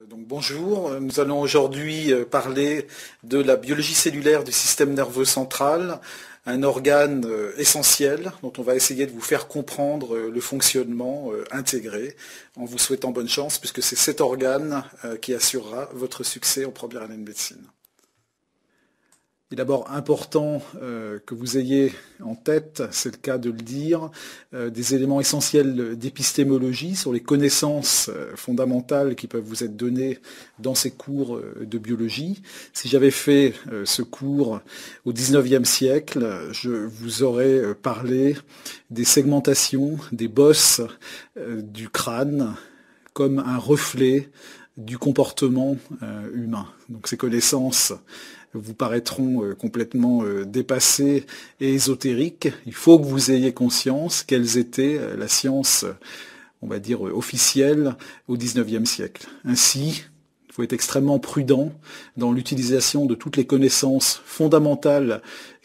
Donc bonjour, nous allons aujourd'hui parler de la biologie cellulaire du système nerveux central, un organe essentiel dont on va essayer de vous faire comprendre le fonctionnement intégré en vous souhaitant bonne chance puisque c'est cet organe qui assurera votre succès en première année de médecine. Il est d'abord important que vous ayez en tête, c'est le cas de le dire, des éléments essentiels d'épistémologie sur les connaissances fondamentales qui peuvent vous être données dans ces cours de biologie. Si j'avais fait ce cours au XIXe siècle, je vous aurais parlé des segmentations, des bosses du crâne comme un reflet du comportement humain. Donc ces connaissances vous paraîtront complètement dépassées et ésotériques. Il faut que vous ayez conscience qu'elles étaient la science, on va dire, officielle au XIXe siècle. Ainsi, il faut être extrêmement prudent dans l'utilisation de toutes les connaissances fondamentales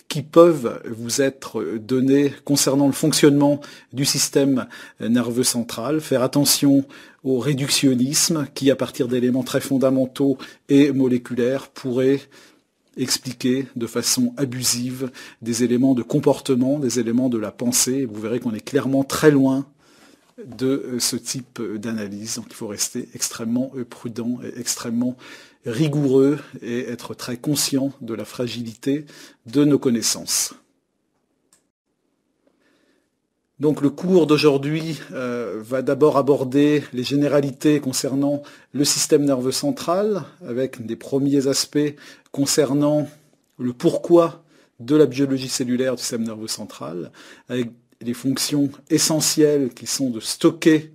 qui peuvent vous être données concernant le fonctionnement du système nerveux central. Faire attention au réductionnisme qui, à partir d'éléments très fondamentaux et moléculaires, pourrait expliquer de façon abusive des éléments de comportement, des éléments de la pensée. Vous verrez qu'on est clairement très loin de ce type d'analyse. Donc il faut rester extrêmement prudent et extrêmement rigoureux et être très conscient de la fragilité de nos connaissances. Donc le cours d'aujourd'hui va d'abord aborder les généralités concernant le système nerveux central, avec des premiers aspects concernant le pourquoi de la biologie cellulaire du système nerveux central, avec les fonctions essentielles qui sont de stocker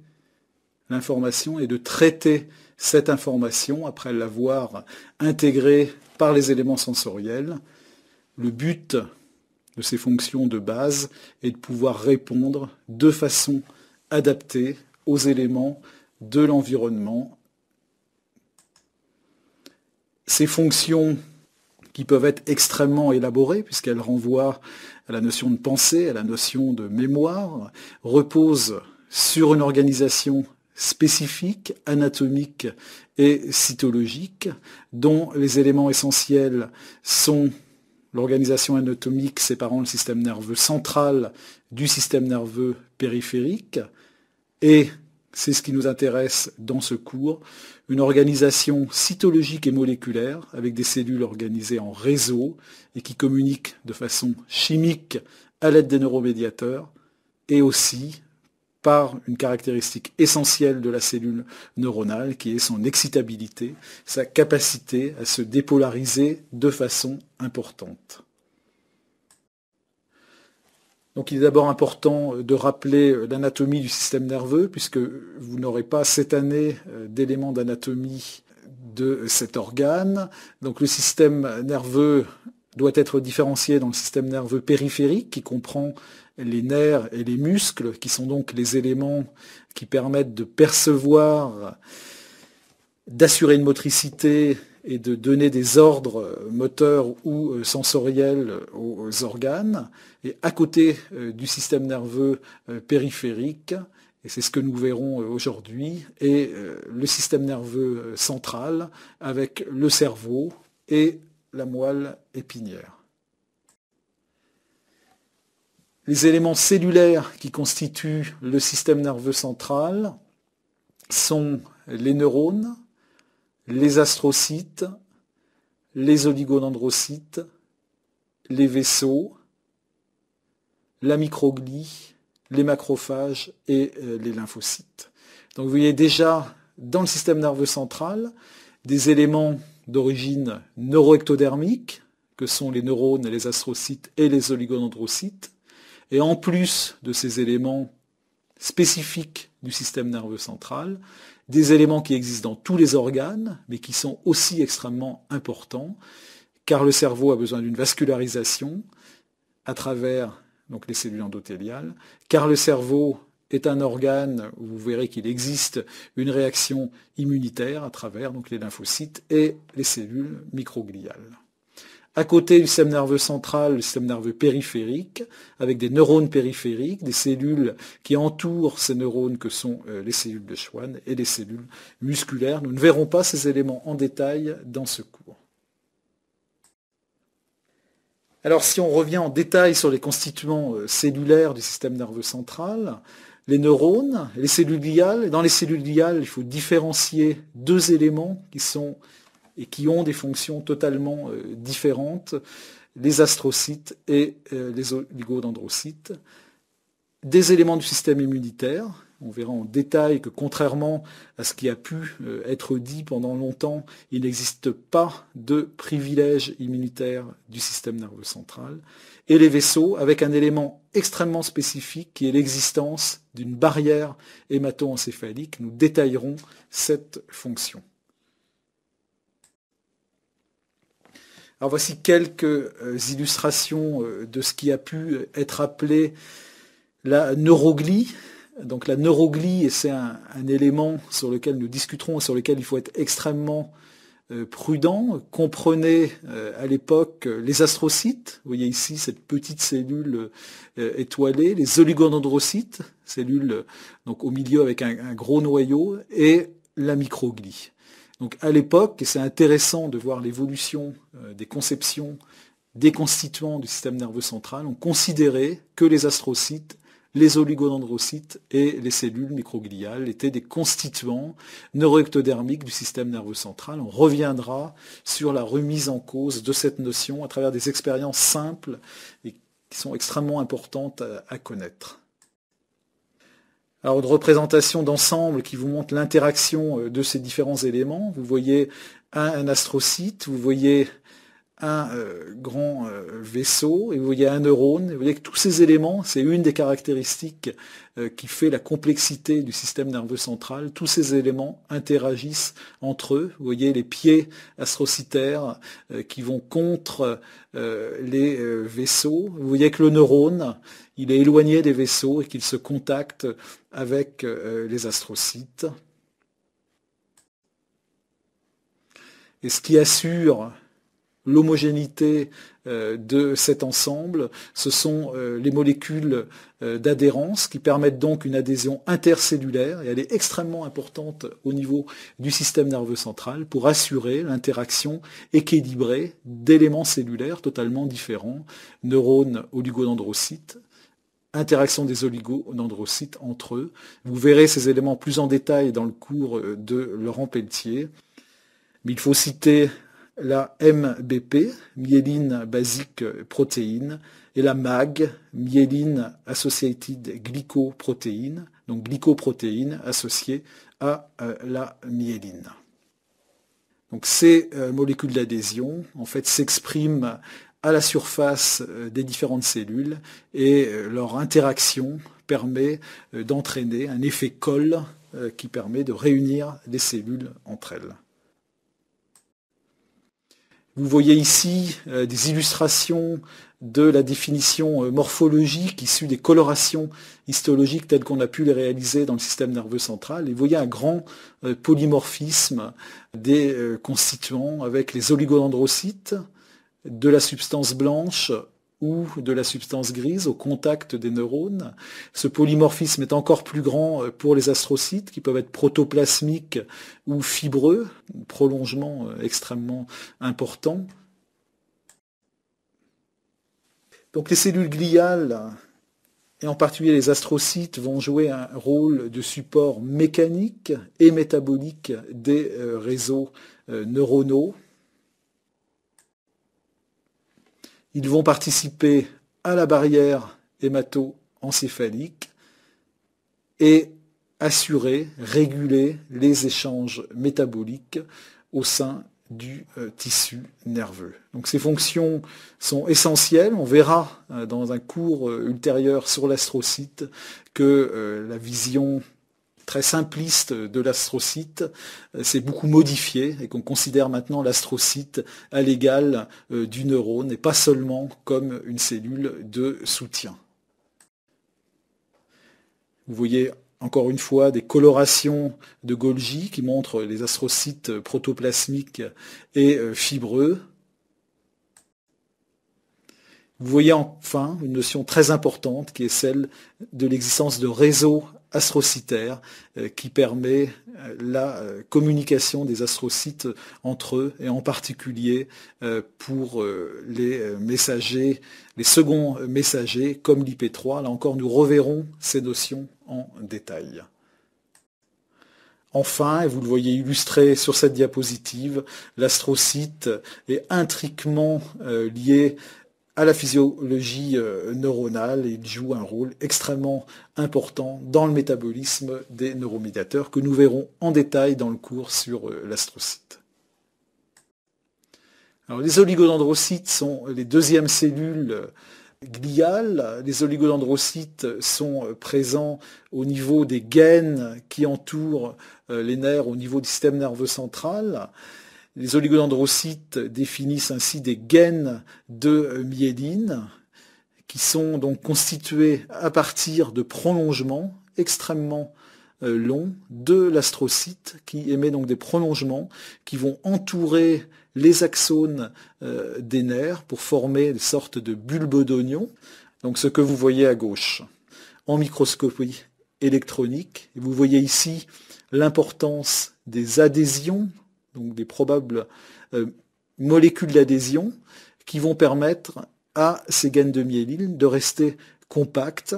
l'information et de traiter cette information après l'avoir intégrée par les éléments sensoriels. Le but de ces fonctions de base est de pouvoir répondre de façon adaptée aux éléments de l'environnement. Ces fonctions qui peuvent être extrêmement élaborées, puisqu'elles renvoient à la notion de pensée, à la notion de mémoire, reposent sur une organisation spécifique, anatomique et cytologique, dont les éléments essentiels sont l'organisation anatomique séparant le système nerveux central du système nerveux périphérique, et c'est ce qui nous intéresse dans ce cours, une organisation cytologique et moléculaire avec des cellules organisées en réseau et qui communiquent de façon chimique à l'aide des neuromédiateurs et aussi par une caractéristique essentielle de la cellule neuronale qui est son excitabilité, sa capacité à se dépolariser de façon importante. Donc il est d'abord important de rappeler l'anatomie du système nerveux, puisque vous n'aurez pas cette année d'éléments d'anatomie de cet organe. Donc le système nerveux doit être différencié dans le système nerveux périphérique, qui comprend les nerfs et les muscles, qui sont donc les éléments qui permettent de percevoir, d'assurer une motricité et de donner des ordres moteurs ou sensoriels aux organes. Et à côté du système nerveux périphérique, et c'est ce que nous verrons aujourd'hui, est le système nerveux central avec le cerveau et la moelle épinière. Les éléments cellulaires qui constituent le système nerveux central sont les neurones, les astrocytes, les oligodendrocytes, les vaisseaux, la microglie, les macrophages et les lymphocytes. Donc vous voyez déjà dans le système nerveux central des éléments d'origine neuroectodermique, que sont les neurones, les astrocytes et les oligodendrocytes. Et en plus de ces éléments spécifiques du système nerveux central, des éléments qui existent dans tous les organes, mais qui sont aussi extrêmement importants, car le cerveau a besoin d'une vascularisation à travers donc, les cellules endothéliales, car le cerveau est un organe où vous verrez qu'il existe une réaction immunitaire à travers donc, les lymphocytes et les cellules microgliales. À côté du système nerveux central, le système nerveux périphérique, avec des neurones périphériques, des cellules qui entourent ces neurones que sont les cellules de Schwann et les cellules musculaires. Nous ne verrons pas ces éléments en détail dans ce cours. Alors si on revient en détail sur les constituants cellulaires du système nerveux central, les neurones, les cellules gliales, et dans les cellules gliales, il faut différencier deux éléments qui ont des fonctions totalement différentes, les astrocytes et les oligodendrocytes. Des éléments du système immunitaire, on verra en détail que contrairement à ce qui a pu être dit pendant longtemps, il n'existe pas de privilège immunitaire du système nerveux central, et les vaisseaux avec un élément extrêmement spécifique qui est l'existence d'une barrière hémato-encéphalique. Nous détaillerons cette fonction. Alors voici quelques illustrations de ce qui a pu être appelé la neuroglie. Donc la neuroglie, c'est un élément sur lequel nous discuterons et sur lequel il faut être extrêmement prudent. Comprenez à l'époque les astrocytes, vous voyez ici cette petite cellule étoilée, les oligodendrocytes, cellules donc au milieu avec un gros noyau, et la microglie. Donc à l'époque, et c'est intéressant de voir l'évolution des conceptions des constituants du système nerveux central, on considérait que les astrocytes, les oligodendrocytes et les cellules microgliales étaient des constituants neuroectodermiques du système nerveux central. On reviendra sur la remise en cause de cette notion à travers des expériences simples et qui sont extrêmement importantes à connaître. Alors, une représentation d'ensemble qui vous montre l'interaction de ces différents éléments. Vous voyez un astrocyte, vous voyez un grand vaisseau, et vous voyez un neurone. Et vous voyez que tous ces éléments, c'est une des caractéristiques qui fait la complexité du système nerveux central. Tous ces éléments interagissent entre eux. Vous voyez les pieds astrocytaires qui vont contre les vaisseaux. Vous voyez que le neurone, il est éloigné des vaisseaux et qu'il se contacte avec les astrocytes. Et ce qui assure l'homogénéité de cet ensemble, ce sont les molécules d'adhérence qui permettent donc une adhésion intercellulaire, et elle est extrêmement importante au niveau du système nerveux central pour assurer l'interaction équilibrée d'éléments cellulaires totalement différents, neurones, oligodendrocytes, interaction des oligodendrocytes entre eux. Vous verrez ces éléments plus en détail dans le cours de Laurent Pelletier. Mais il faut citer la MBP, myéline basique protéine, et la MAG, myéline associated glycoprotéine, donc glycoprotéine associée à la myéline. Donc ces molécules d'adhésion en fait s'expriment à la surface des différentes cellules et leur interaction permet d'entraîner un effet colle qui permet de réunir les cellules entre elles. Vous voyez ici des illustrations de la définition morphologique issue des colorations histologiques telles qu'on a pu les réaliser dans le système nerveux central. Et vous voyez un grand polymorphisme des constituants avec les oligodendrocytes, de la substance blanche ou de la substance grise au contact des neurones. Ce polymorphisme est encore plus grand pour les astrocytes qui peuvent être protoplasmiques ou fibreux, un prolongement extrêmement important. Donc les cellules gliales, et en particulier les astrocytes, vont jouer un rôle de support mécanique et métabolique des réseaux neuronaux. Ils vont participer à la barrière hémato-encéphalique et assurer, réguler les échanges métaboliques au sein du tissu nerveux. Donc ces fonctions sont essentielles. On verra dans un cours ultérieur sur l'astrocyte que la vision très simpliste de l'astrocyte s'est beaucoup modifiée et qu'on considère maintenant l'astrocyte à l'égal du neurone et pas seulement comme une cellule de soutien. Vous voyez encore une fois des colorations de Golgi qui montrent les astrocytes protoplasmiques et fibreux. Vous voyez enfin une notion très importante qui est celle de l'existence de réseaux astrocytaires qui permet la communication des astrocytes entre eux et en particulier pour les messagers, les seconds messagers comme l'IP3. Là encore, nous reverrons ces notions en détail. Enfin, et vous le voyez illustré sur cette diapositive, l'astrocyte est intriquement lié à la physiologie neuronale et il joue un rôle extrêmement important dans le métabolisme des neuromédiateurs que nous verrons en détail dans le cours sur l'astrocyte. Alors, les oligodendrocytes sont les deuxièmes cellules gliales. Les oligodendrocytes sont présents au niveau des gaines qui entourent les nerfs au niveau du système nerveux central. Les oligodendrocytes définissent ainsi des gaines de myéline qui sont donc constituées à partir de prolongements extrêmement longs de l'astrocyte qui émet donc des prolongements qui vont entourer les axones des nerfs pour former une sorte de bulbe d'oignon. Donc ce que vous voyez à gauche en microscopie électronique. Et vous voyez ici l'importance des adhésions, donc des probables molécules d'adhésion qui vont permettre à ces gaines de myéline de rester compactes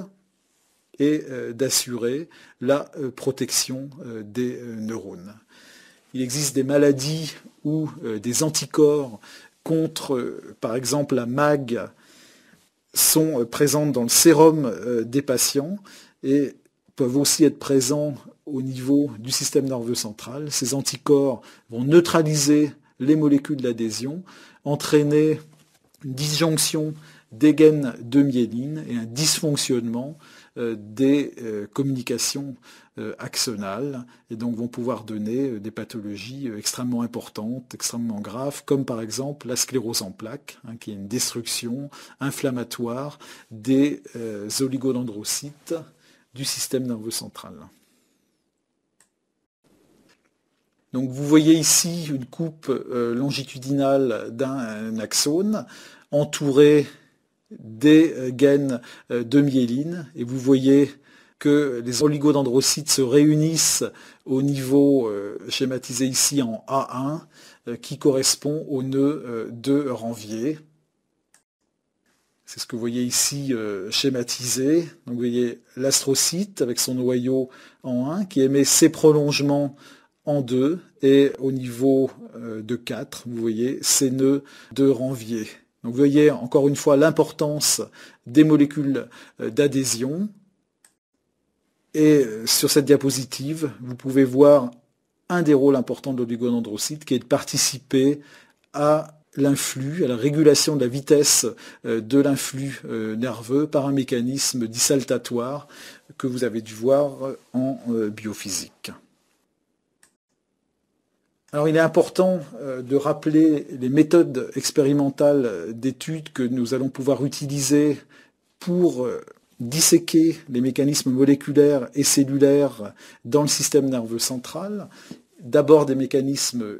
et d'assurer la protection des neurones. Il existe des maladies où des anticorps contre, par exemple, la MAG sont présentes dans le sérum des patients et peuvent aussi être présents au niveau du système nerveux central. Ces anticorps vont neutraliser les molécules d'adhésion, entraîner une disjonction des gaines de myéline et un dysfonctionnement des communications axonales et donc vont pouvoir donner des pathologies extrêmement importantes, extrêmement graves, comme par exemple la sclérose en plaques, qui est une destruction inflammatoire des oligodendrocytes du système nerveux central. Donc vous voyez ici une coupe longitudinale d'un axone entouré des gaines de myéline et vous voyez que les oligodendrocytes se réunissent au niveau schématisé ici en A1 qui correspond au nœud de Ranvier. C'est ce que vous voyez ici schématisé. Donc vous voyez l'astrocyte avec son noyau en 1 qui émet ses prolongements en 2 et au niveau de 4, vous voyez ces nœuds de Ranvier. Donc vous voyez encore une fois l'importance des molécules d'adhésion. Et sur cette diapositive, vous pouvez voir un des rôles importants de l'oligodendrocyte qui est de participer à l'influx, à la régulation de la vitesse de l'influx nerveux par un mécanisme dissaltatoire que vous avez dû voir en biophysique. Alors il est important de rappeler les méthodes expérimentales d'études que nous allons pouvoir utiliser pour disséquer les mécanismes moléculaires et cellulaires dans le système nerveux central. D'abord des mécanismes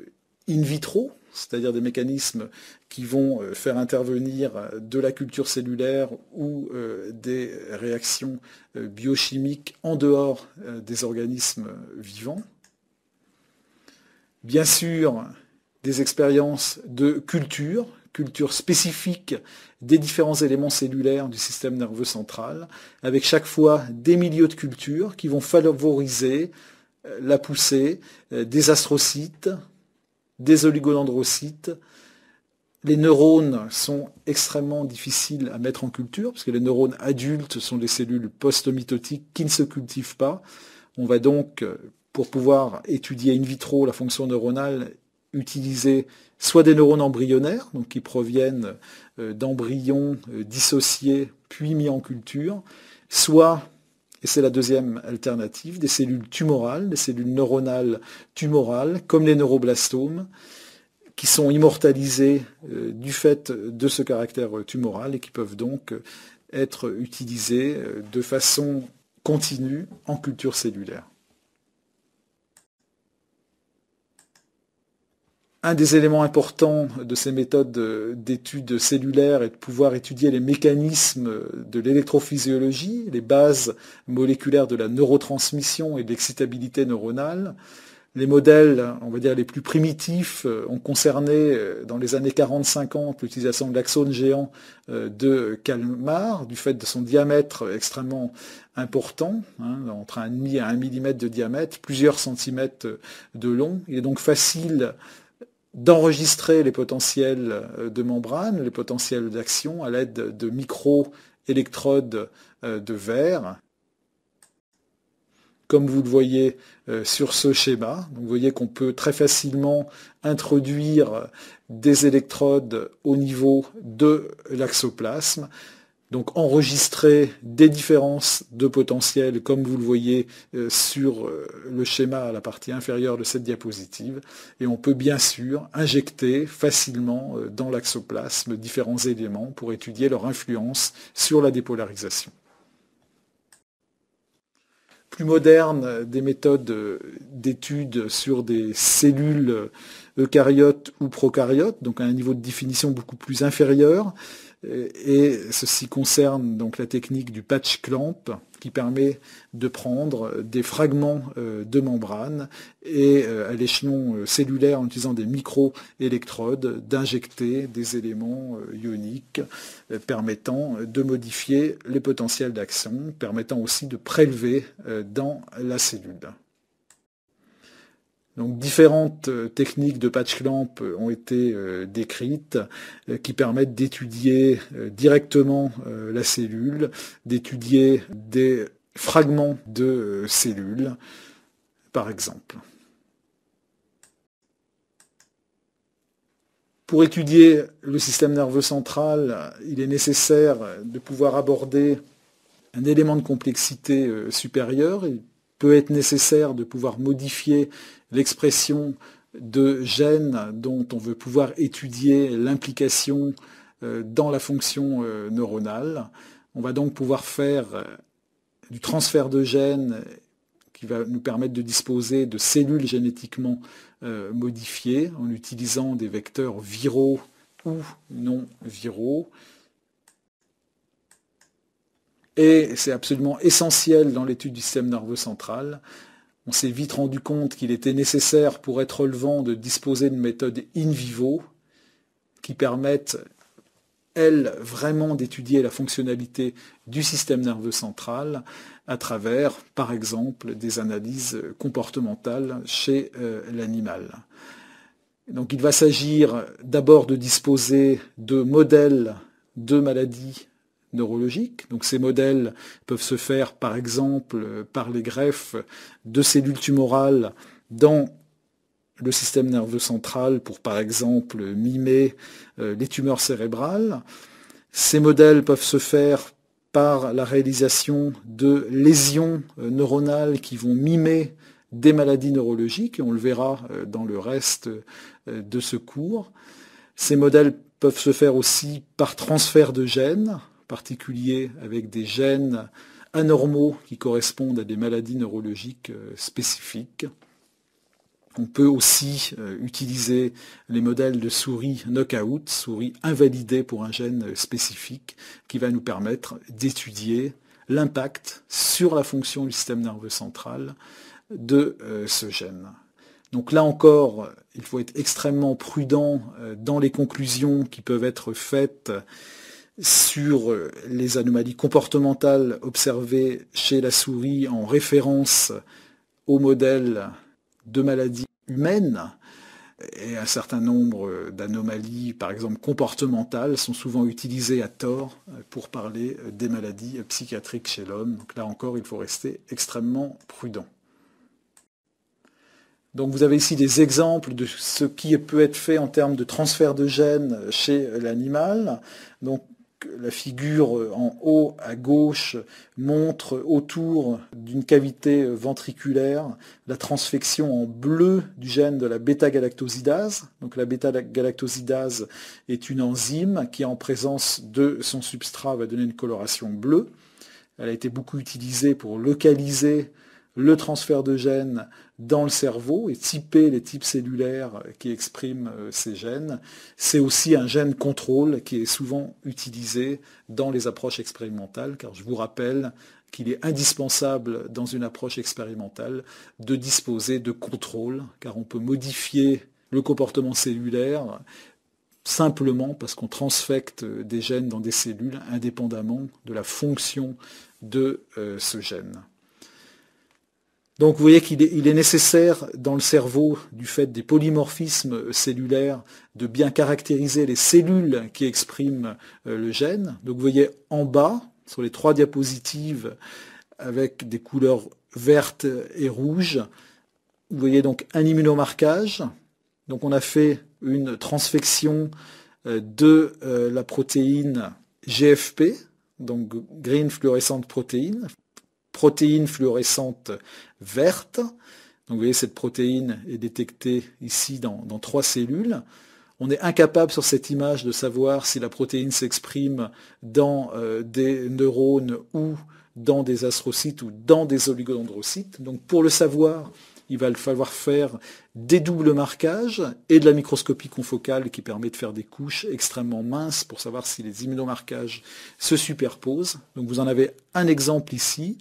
in vitro, c'est-à-dire des mécanismes qui vont faire intervenir de la culture cellulaire ou des réactions biochimiques en dehors des organismes vivants. Bien sûr, des expériences de culture spécifiques des différents éléments cellulaires du système nerveux central, avec chaque fois des milieux de culture qui vont favoriser la poussée des astrocytes, des oligodendrocytes. Les neurones sont extrêmement difficiles à mettre en culture, parce que les neurones adultes sont des cellules post-mitotiques qui ne se cultivent pas. On va donc, pour pouvoir étudier in vitro la fonction neuronale, utiliser soit des neurones embryonnaires, donc qui proviennent d'embryons dissociés puis mis en culture, soit, et c'est la deuxième alternative, des cellules tumorales, des cellules neuronales tumorales, comme les neuroblastomes, qui sont immortalisées du fait de ce caractère tumoral et qui peuvent donc être utilisées de façon continue en culture cellulaire. Un des éléments importants de ces méthodes d'études cellulaires est de pouvoir étudier les mécanismes de l'électrophysiologie, les bases moléculaires de la neurotransmission et de l'excitabilité neuronale. Les modèles, on va dire, les plus primitifs ont concerné, dans les années 40-50, l'utilisation de l'axone géant de Kalmar, du fait de son diamètre extrêmement important, entre 1,5 et 1 mm de diamètre, plusieurs centimètres de long. Il est donc facile d'enregistrer les potentiels de membrane, les potentiels d'action à l'aide de micro-électrodes de verre, comme vous le voyez sur ce schéma. Donc vous voyez qu'on peut très facilement introduire des électrodes au niveau de l'axoplasme, donc enregistrer des différences de potentiel, comme vous le voyez sur le schéma à la partie inférieure de cette diapositive. Et on peut bien sûr injecter facilement dans l'axoplasme différents éléments pour étudier leur influence sur la dépolarisation. Plus moderne, des méthodes d'études sur des cellules eucaryotes ou procaryotes, donc à un niveau de définition beaucoup plus inférieur. Et ceci concerne donc la technique du patch clamp qui permet de prendre des fragments de membrane et à l'échelon cellulaire en utilisant des micro-électrodes d'injecter des éléments ioniques permettant de modifier les potentiels d'action, permettant aussi de prélever dans la cellule. Donc différentes techniques de patch clamp ont été décrites qui permettent d'étudier directement la cellule, d'étudier des fragments de cellules, par exemple. Pour étudier le système nerveux central, il est nécessaire de pouvoir aborder un élément de complexité supérieur. Il peut être nécessaire de pouvoir modifier l'expression de gènes dont on veut pouvoir étudier l'implication dans la fonction neuronale. On va donc pouvoir faire du transfert de gènes qui va nous permettre de disposer de cellules génétiquement modifiées en utilisant des vecteurs viraux ou non viraux. Et c'est absolument essentiel dans l'étude du système nerveux central. On s'est vite rendu compte qu'il était nécessaire pour être relevant de disposer d'une méthode in vivo qui permette, elle, vraiment d'étudier la fonctionnalité du système nerveux central à travers, par exemple, des analyses comportementales chez l'animal. Donc il va s'agir d'abord de disposer de modèles de maladies neurologiques. Donc ces modèles peuvent se faire par exemple par les greffes de cellules tumorales dans le système nerveux central pour par exemple mimer les tumeurs cérébrales. Ces modèles peuvent se faire par la réalisation de lésions neuronales qui vont mimer des maladies neurologiques, et on le verra dans le reste de ce cours. Ces modèles peuvent se faire aussi par transfert de gènes, en particulier avec des gènes anormaux qui correspondent à des maladies neurologiques spécifiques. On peut aussi utiliser les modèles de souris knockout, souris invalidées pour un gène spécifique, qui va nous permettre d'étudier l'impact sur la fonction du système nerveux central de ce gène. Donc là encore, il faut être extrêmement prudent dans les conclusions qui peuvent être faites sur les anomalies comportementales observées chez la souris en référence au modèle de maladies humaines. Et un certain nombre d'anomalies, par exemple comportementales, sont souvent utilisées à tort pour parler des maladies psychiatriques chez l'homme. Donc là encore, il faut rester extrêmement prudent. Donc vous avez ici des exemples de ce qui peut être fait en termes de transfert de gènes chez l'animal. Donc la figure en haut à gauche montre autour d'une cavité ventriculaire la transfection en bleu du gène de la bêta-galactosidase. Donc la bêta-galactosidase est une enzyme qui, en présence de son substrat, va donner une coloration bleue. Elle a été beaucoup utilisée pour localiser le transfert de gènes dans le cerveau et typer les types cellulaires qui expriment ces gènes. C'est aussi un gène contrôle qui est souvent utilisé dans les approches expérimentales, car je vous rappelle qu'il est indispensable dans une approche expérimentale de disposer de contrôle, car on peut modifier le comportement cellulaire simplement parce qu'on transfecte des gènes dans des cellules indépendamment de la fonction de ce gène. Donc vous voyez qu'il est nécessaire dans le cerveau, du fait des polymorphismes cellulaires, de bien caractériser les cellules qui expriment le gène. Donc vous voyez en bas, sur les 3 diapositives, avec des couleurs vertes et rouges, vous voyez donc un immunomarquage. Donc on a fait une transfection de la protéine GFP, donc Green Fluorescent Protein, protéine fluorescente verte. Donc vous voyez, cette protéine est détectée ici dans 3 cellules. On est incapable sur cette image de savoir si la protéine s'exprime dans des neurones ou dans des astrocytes ou dans des oligodendrocytes. Donc pour le savoir, il va falloir faire des doubles marquages et de la microscopie confocale qui permet de faire des couches extrêmement minces pour savoir si les immunomarquages se superposent. Donc vous en avez un exemple ici.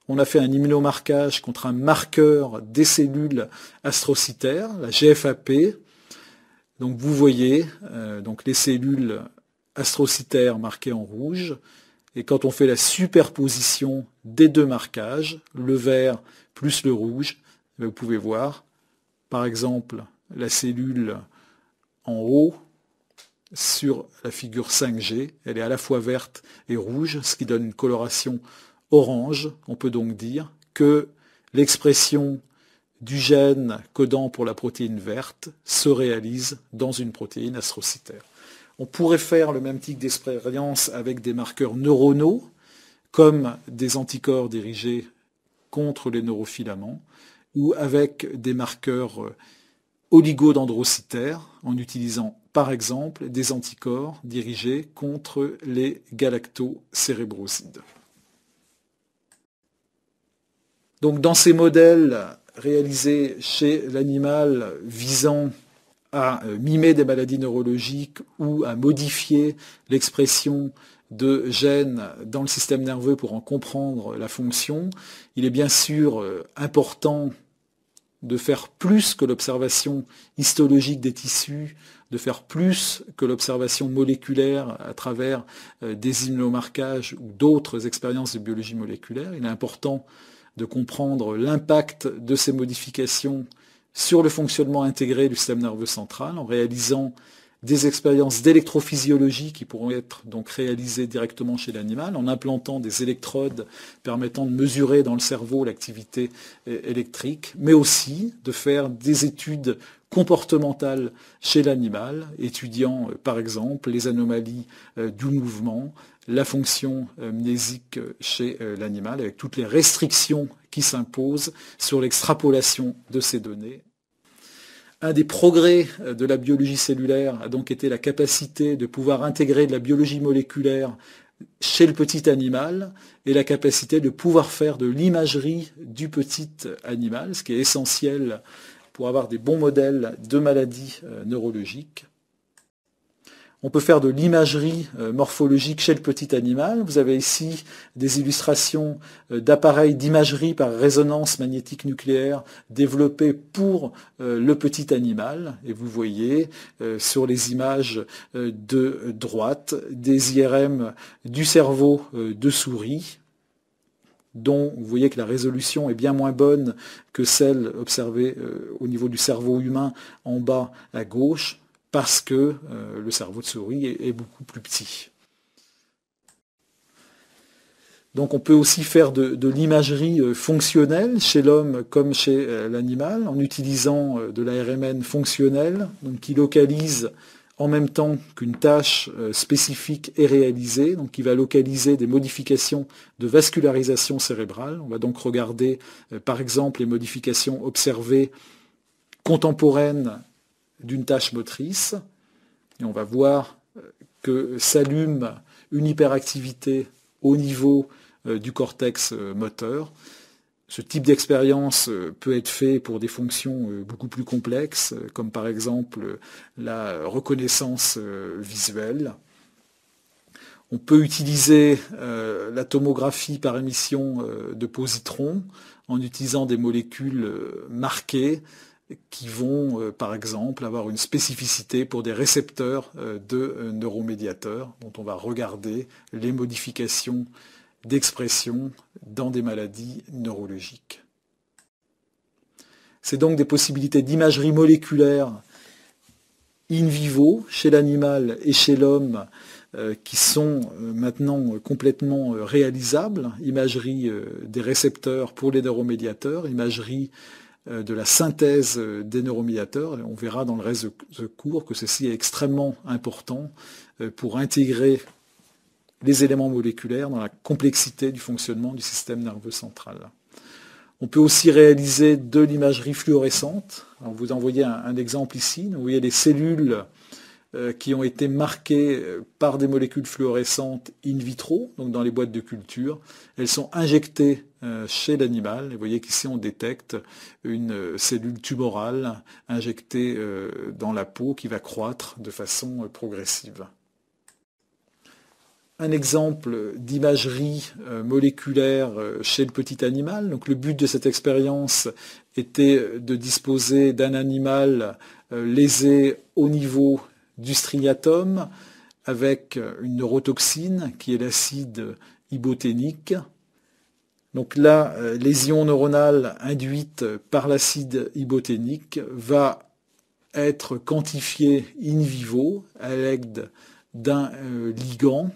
On a fait un immunomarquage contre un marqueur des cellules astrocytaires, la GFAP. Donc vous voyez donc les cellules astrocytaires marquées en rouge. Et quand on fait la superposition des 2 marquages, le vert plus le rouge, vous pouvez voir, par exemple, la cellule en haut sur la figure 5G, elle est à la fois verte et rouge, ce qui donne une coloration orange. On peut donc dire que l'expression du gène codant pour la protéine verte se réalise dans une protéine astrocytaire. On pourrait faire le même type d'expérience avec des marqueurs neuronaux, comme des anticorps dirigés contre les neurofilaments, ou avec des marqueurs oligodendrocytaires, en utilisant par exemple des anticorps dirigés contre les galactocérébrosides. Donc dans ces modèles réalisés chez l'animal visant à mimer des maladies neurologiques ou à modifier l'expression de gènes dans le système nerveux pour en comprendre la fonction, il est bien sûr important de faire plus que l'observation histologique des tissus, de faire plus que l'observation moléculaire à travers des immunomarquages ou d'autres expériences de biologie moléculaire. Il est important de comprendre l'impact de ces modifications sur le fonctionnement intégré du système nerveux central en réalisant des expériences d'électrophysiologie qui pourront être donc réalisées directement chez l'animal en implantant des électrodes permettant de mesurer dans le cerveau l'activité électrique, mais aussi de faire des études comportementales chez l'animal, étudiant par exemple les anomalies du mouvement, la fonction mnésique chez l'animal, avec toutes les restrictions qui s'imposent sur l'extrapolation de ces données. Un des progrès de la biologie cellulaire a donc été la capacité de pouvoir intégrer de la biologie moléculaire chez le petit animal et la capacité de pouvoir faire de l'imagerie du petit animal, ce qui est essentiel pour avoir des bons modèles de maladies neurologiques. On peut faire de l'imagerie morphologique chez le petit animal. Vous avez ici des illustrations d'appareils d'imagerie par résonance magnétique nucléaire développés pour le petit animal. Et vous voyez sur les images de droite des IRM du cerveau de souris, dont vous voyez que la résolution est bien moins bonne que celle observée au niveau du cerveau humain en bas à gauche, parce que le cerveau de souris est beaucoup plus petit. Donc on peut aussi faire de l'imagerie fonctionnelle chez l'homme comme chez l'animal, en utilisant de l'ARMN fonctionnel, donc qui localise en même temps qu'une tâche spécifique est réalisée, donc qui va localiser des modifications de vascularisation cérébrale. On va donc regarder par exemple les modifications observées contemporaines d'une tâche motrice, et on va voir que s'allume une hyperactivité au niveau du cortex moteur, Ce type d'expérience peut être fait pour des fonctions beaucoup plus complexes, comme par exemple la reconnaissance visuelle. On peut utiliser la tomographie par émission de positrons en utilisant des molécules marquées qui vont, par exemple, avoir une spécificité pour des récepteurs de neuromédiateurs dont on va regarder les modifications d'expression dans des maladies neurologiques. C'est donc des possibilités d'imagerie moléculaire in vivo chez l'animal et chez l'homme qui sont maintenant complètement réalisables. Imagerie des récepteurs pour les neuromédiateurs, imagerie de la synthèse des neuromédiateurs. On verra dans le reste de ce cours que ceci est extrêmement important pour intégrer les éléments moléculaires dans la complexité du fonctionnement du système nerveux central. On peut aussi réaliser de l'imagerie fluorescente. Alors vous en voyez un exemple ici. Vous voyez les cellules qui ont été marquées par des molécules fluorescentes in vitro, donc dans les boîtes de culture. Elles sont injectées chez l'animal. Vous voyez qu'ici on détecte une cellule tumorale injectée dans la peau qui va croître de façon progressive. Un exemple d'imagerie moléculaire chez le petit animal. Donc, le but de cette expérience était de disposer d'un animal lésé au niveau du striatum avec une neurotoxine qui est l'acide iboténique. Donc la lésion neuronale induite par l'acide iboténique va être quantifiée in vivo à l'aide d'un ligand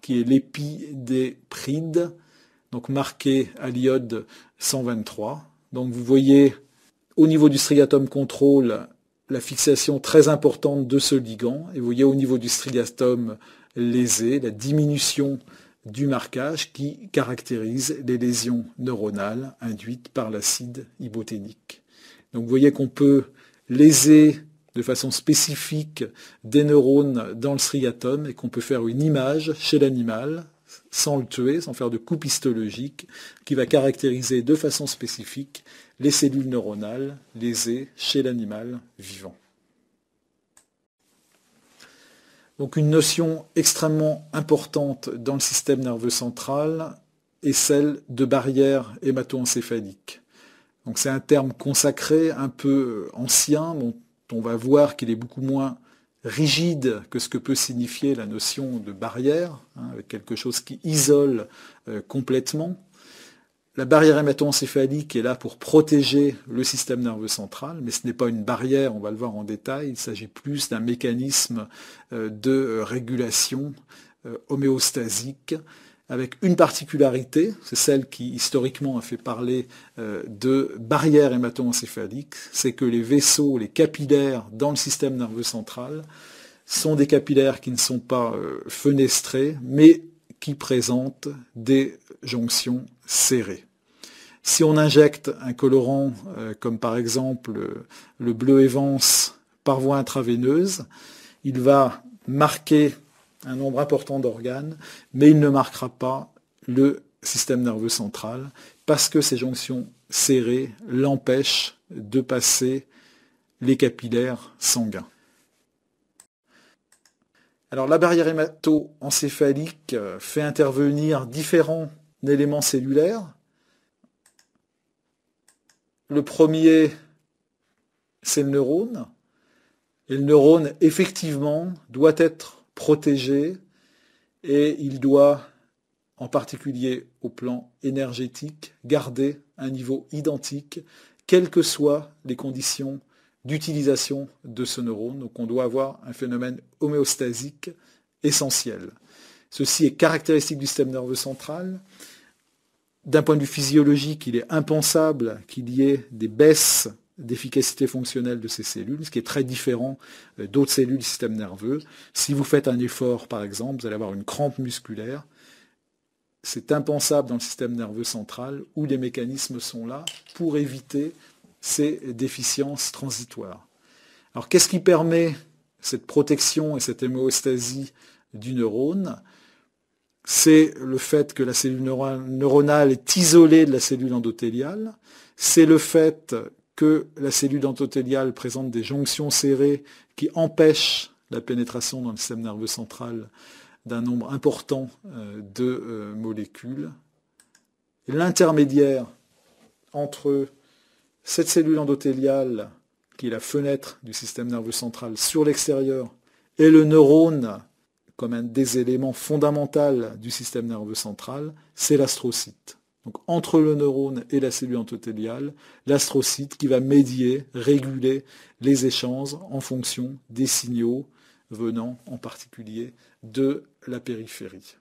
qui est l'épidépride, donc marqué à l'iode 123. Donc vous voyez au niveau du striatum contrôle la fixation très importante de ce ligand, et vous voyez au niveau du striatum lésé la diminution du marquage qui caractérise les lésions neuronales induites par l'acide iboténique. Donc vous voyez qu'on peut léser de façon spécifique des neurones dans le striatum et qu'on peut faire une image chez l'animal sans le tuer, sans faire de coupe histologique, qui va caractériser de façon spécifique les cellules neuronales lésées chez l'animal vivant. Donc une notion extrêmement importante dans le système nerveux central est celle de barrière hémato-encéphalique. Donc c'est un terme consacré, un peu ancien, dont on va voir qu'il est beaucoup moins rigide que ce que peut signifier la notion de barrière, avec quelque chose qui isole complètement. La barrière hémato-encéphalique est là pour protéger le système nerveux central, mais ce n'est pas une barrière, on va le voir en détail, il s'agit plus d'un mécanisme de régulation homéostasique, avec une particularité, c'est celle qui historiquement a fait parler de barrière hémato-encéphalique, c'est que les vaisseaux, les capillaires dans le système nerveux central sont des capillaires qui ne sont pas fenestrés, mais qui présentent des jonctions serrées. Si on injecte un colorant, comme par exemple le bleu Evans par voie intraveineuse, il va marquer un nombre important d'organes, mais il ne marquera pas le système nerveux central parce que ces jonctions serrées l'empêchent de passer les capillaires sanguins. Alors la barrière hémato-encéphalique fait intervenir différents éléments cellulaires. Le premier, c'est le neurone. Et le neurone, effectivement, doit être protégé et il doit, en particulier au plan énergétique, garder un niveau identique, quelles que soient les conditions d'utilisation de ce neurone. Donc on doit avoir un phénomène homéostasique essentiel. Ceci est caractéristique du système nerveux central. D'un point de vue physiologique, il est impensable qu'il y ait des baisses d'efficacité fonctionnelle de ces cellules, ce qui est très différent d'autres cellules du système nerveux. Si vous faites un effort, par exemple, vous allez avoir une crampe musculaire. C'est impensable dans le système nerveux central où les mécanismes sont là pour éviter ces déficiences transitoires. Alors, qu'est-ce qui permet cette protection et cette héméostasie du neurone? c'est le fait que la cellule neuronale est isolée de la cellule endothéliale, c'est le fait que la cellule endothéliale présente des jonctions serrées qui empêchent la pénétration dans le système nerveux central d'un nombre important de molécules. L'intermédiaire entre cette cellule endothéliale, qui est la fenêtre du système nerveux central sur l'extérieur, et le neurone, comme un des éléments fondamentaux du système nerveux central, c'est l'astrocyte. Donc entre le neurone et la cellule endothéliale, l'astrocyte qui va médier, réguler les échanges en fonction des signaux venant en particulier de la périphérie.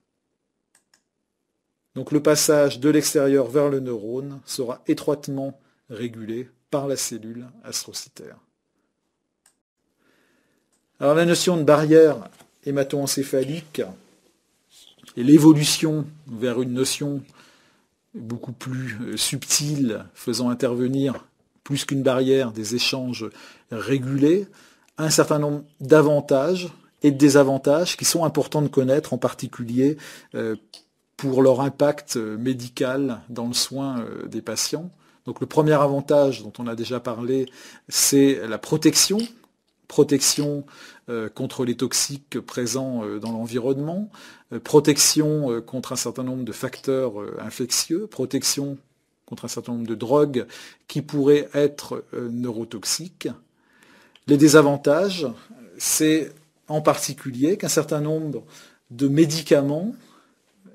Donc le passage de l'extérieur vers le neurone sera étroitement régulé par la cellule astrocytaire. Alors la notion de barrière hémato-encéphalique et l'évolution vers une notion beaucoup plus subtile, faisant intervenir plus qu'une barrière des échanges régulés, a un certain nombre d'avantages et de désavantages qui sont importants de connaître, en particulier pour leur impact médical dans le soin des patients. Donc le premier avantage dont on a déjà parlé, c'est la protection contre les toxiques présents dans l'environnement, protection contre un certain nombre de facteurs infectieux, protection contre un certain nombre de drogues qui pourraient être neurotoxiques. Les désavantages, c'est en particulier qu'un certain nombre de médicaments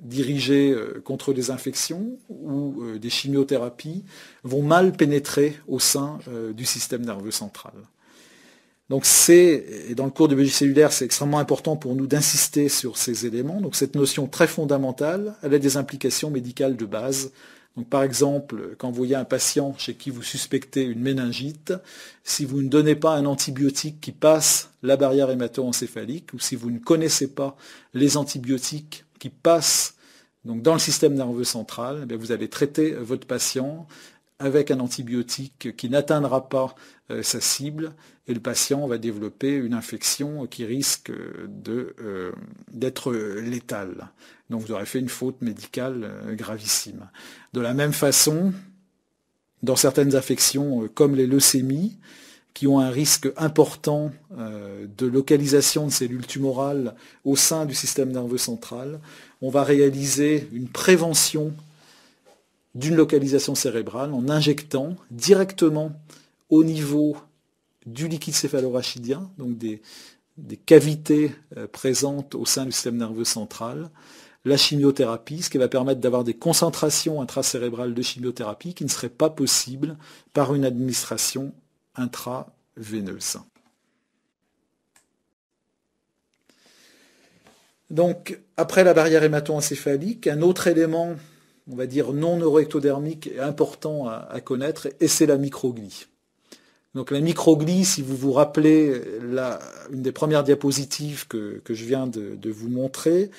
dirigés contre les infections ou des chimiothérapies vont mal pénétrer au sein du système nerveux central. Donc et dans le cours de biologie cellulaire, c'est extrêmement important pour nous d'insister sur ces éléments. Donc cette notion très fondamentale, elle a des implications médicales de base. Donc par exemple, quand vous voyez un patient chez qui vous suspectez une méningite, si vous ne donnez pas un antibiotique qui passe la barrière hémato-encéphalique, ou si vous ne connaissez pas les antibiotiques qui passent donc dans le système nerveux central, vous allez traiter votre patient avec un antibiotique qui n'atteindra pas sa cible, et le patient va développer une infection qui risque d'être létale. Donc vous aurez fait une faute médicale gravissime. De la même façon, dans certaines affections comme les leucémies, qui ont un risque important de localisation de cellules tumorales au sein du système nerveux central, on va réaliser une prévention d'une localisation cérébrale en injectant directement au niveau du liquide céphalorachidien, donc des cavités présentes au sein du système nerveux central, la chimiothérapie, ce qui va permettre d'avoir des concentrations intracérébrales de chimiothérapie qui ne seraient pas possibles par une administration intraveineuse. Donc, après la barrière hémato-encéphalique, un autre élément, on va dire non neuroectodermique, est important à connaître, et c'est la microglie. Donc la microglie, si vous vous rappelez une des premières diapositives que je viens de vous montrer,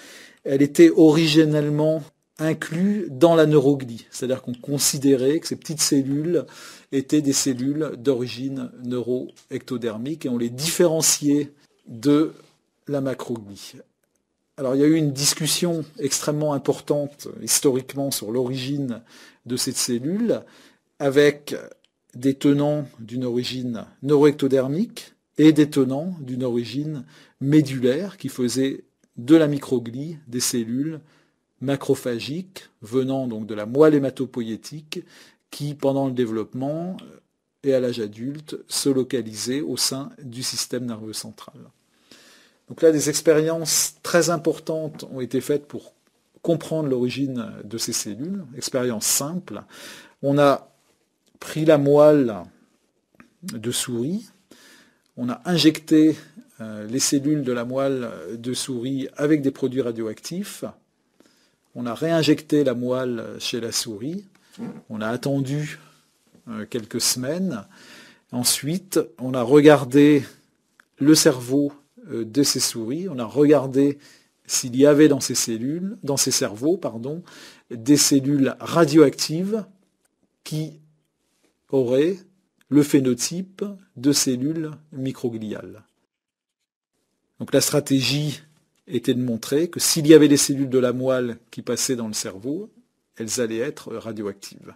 elle était originellement incluse dans la neuroglie. C'est-à-dire qu'on considérait que ces petites cellules étaient des cellules d'origine neuroectodermique et on les différenciait de la macroglie. Alors il y a eu une discussion extrêmement importante historiquement sur l'origine de cette cellule, avec des tenants d'une origine neuroectodermique et des tenants d'une origine médulaire qui faisaient de la microglie des cellules macrophagiques venant donc de la moelle hématopoïétique qui, pendant le développement et à l'âge adulte, se localisaient au sein du système nerveux central. Donc là, des expériences très importantes ont été faites pour comprendre l'origine de ces cellules. Expérience simple. On a pris la moelle de souris, on a injecté les cellules de la moelle de souris avec des produits radioactifs, on a réinjecté la moelle chez la souris, on a attendu quelques semaines, ensuite on a regardé le cerveau de ces souris, on a regardé s'il y avait dans ces cerveaux, des cellules radioactives qui auraient le phénotype de cellules microgliales. Donc la stratégie était de montrer que s'il y avait des cellules de la moelle qui passaient dans le cerveau, elles allaient être radioactives.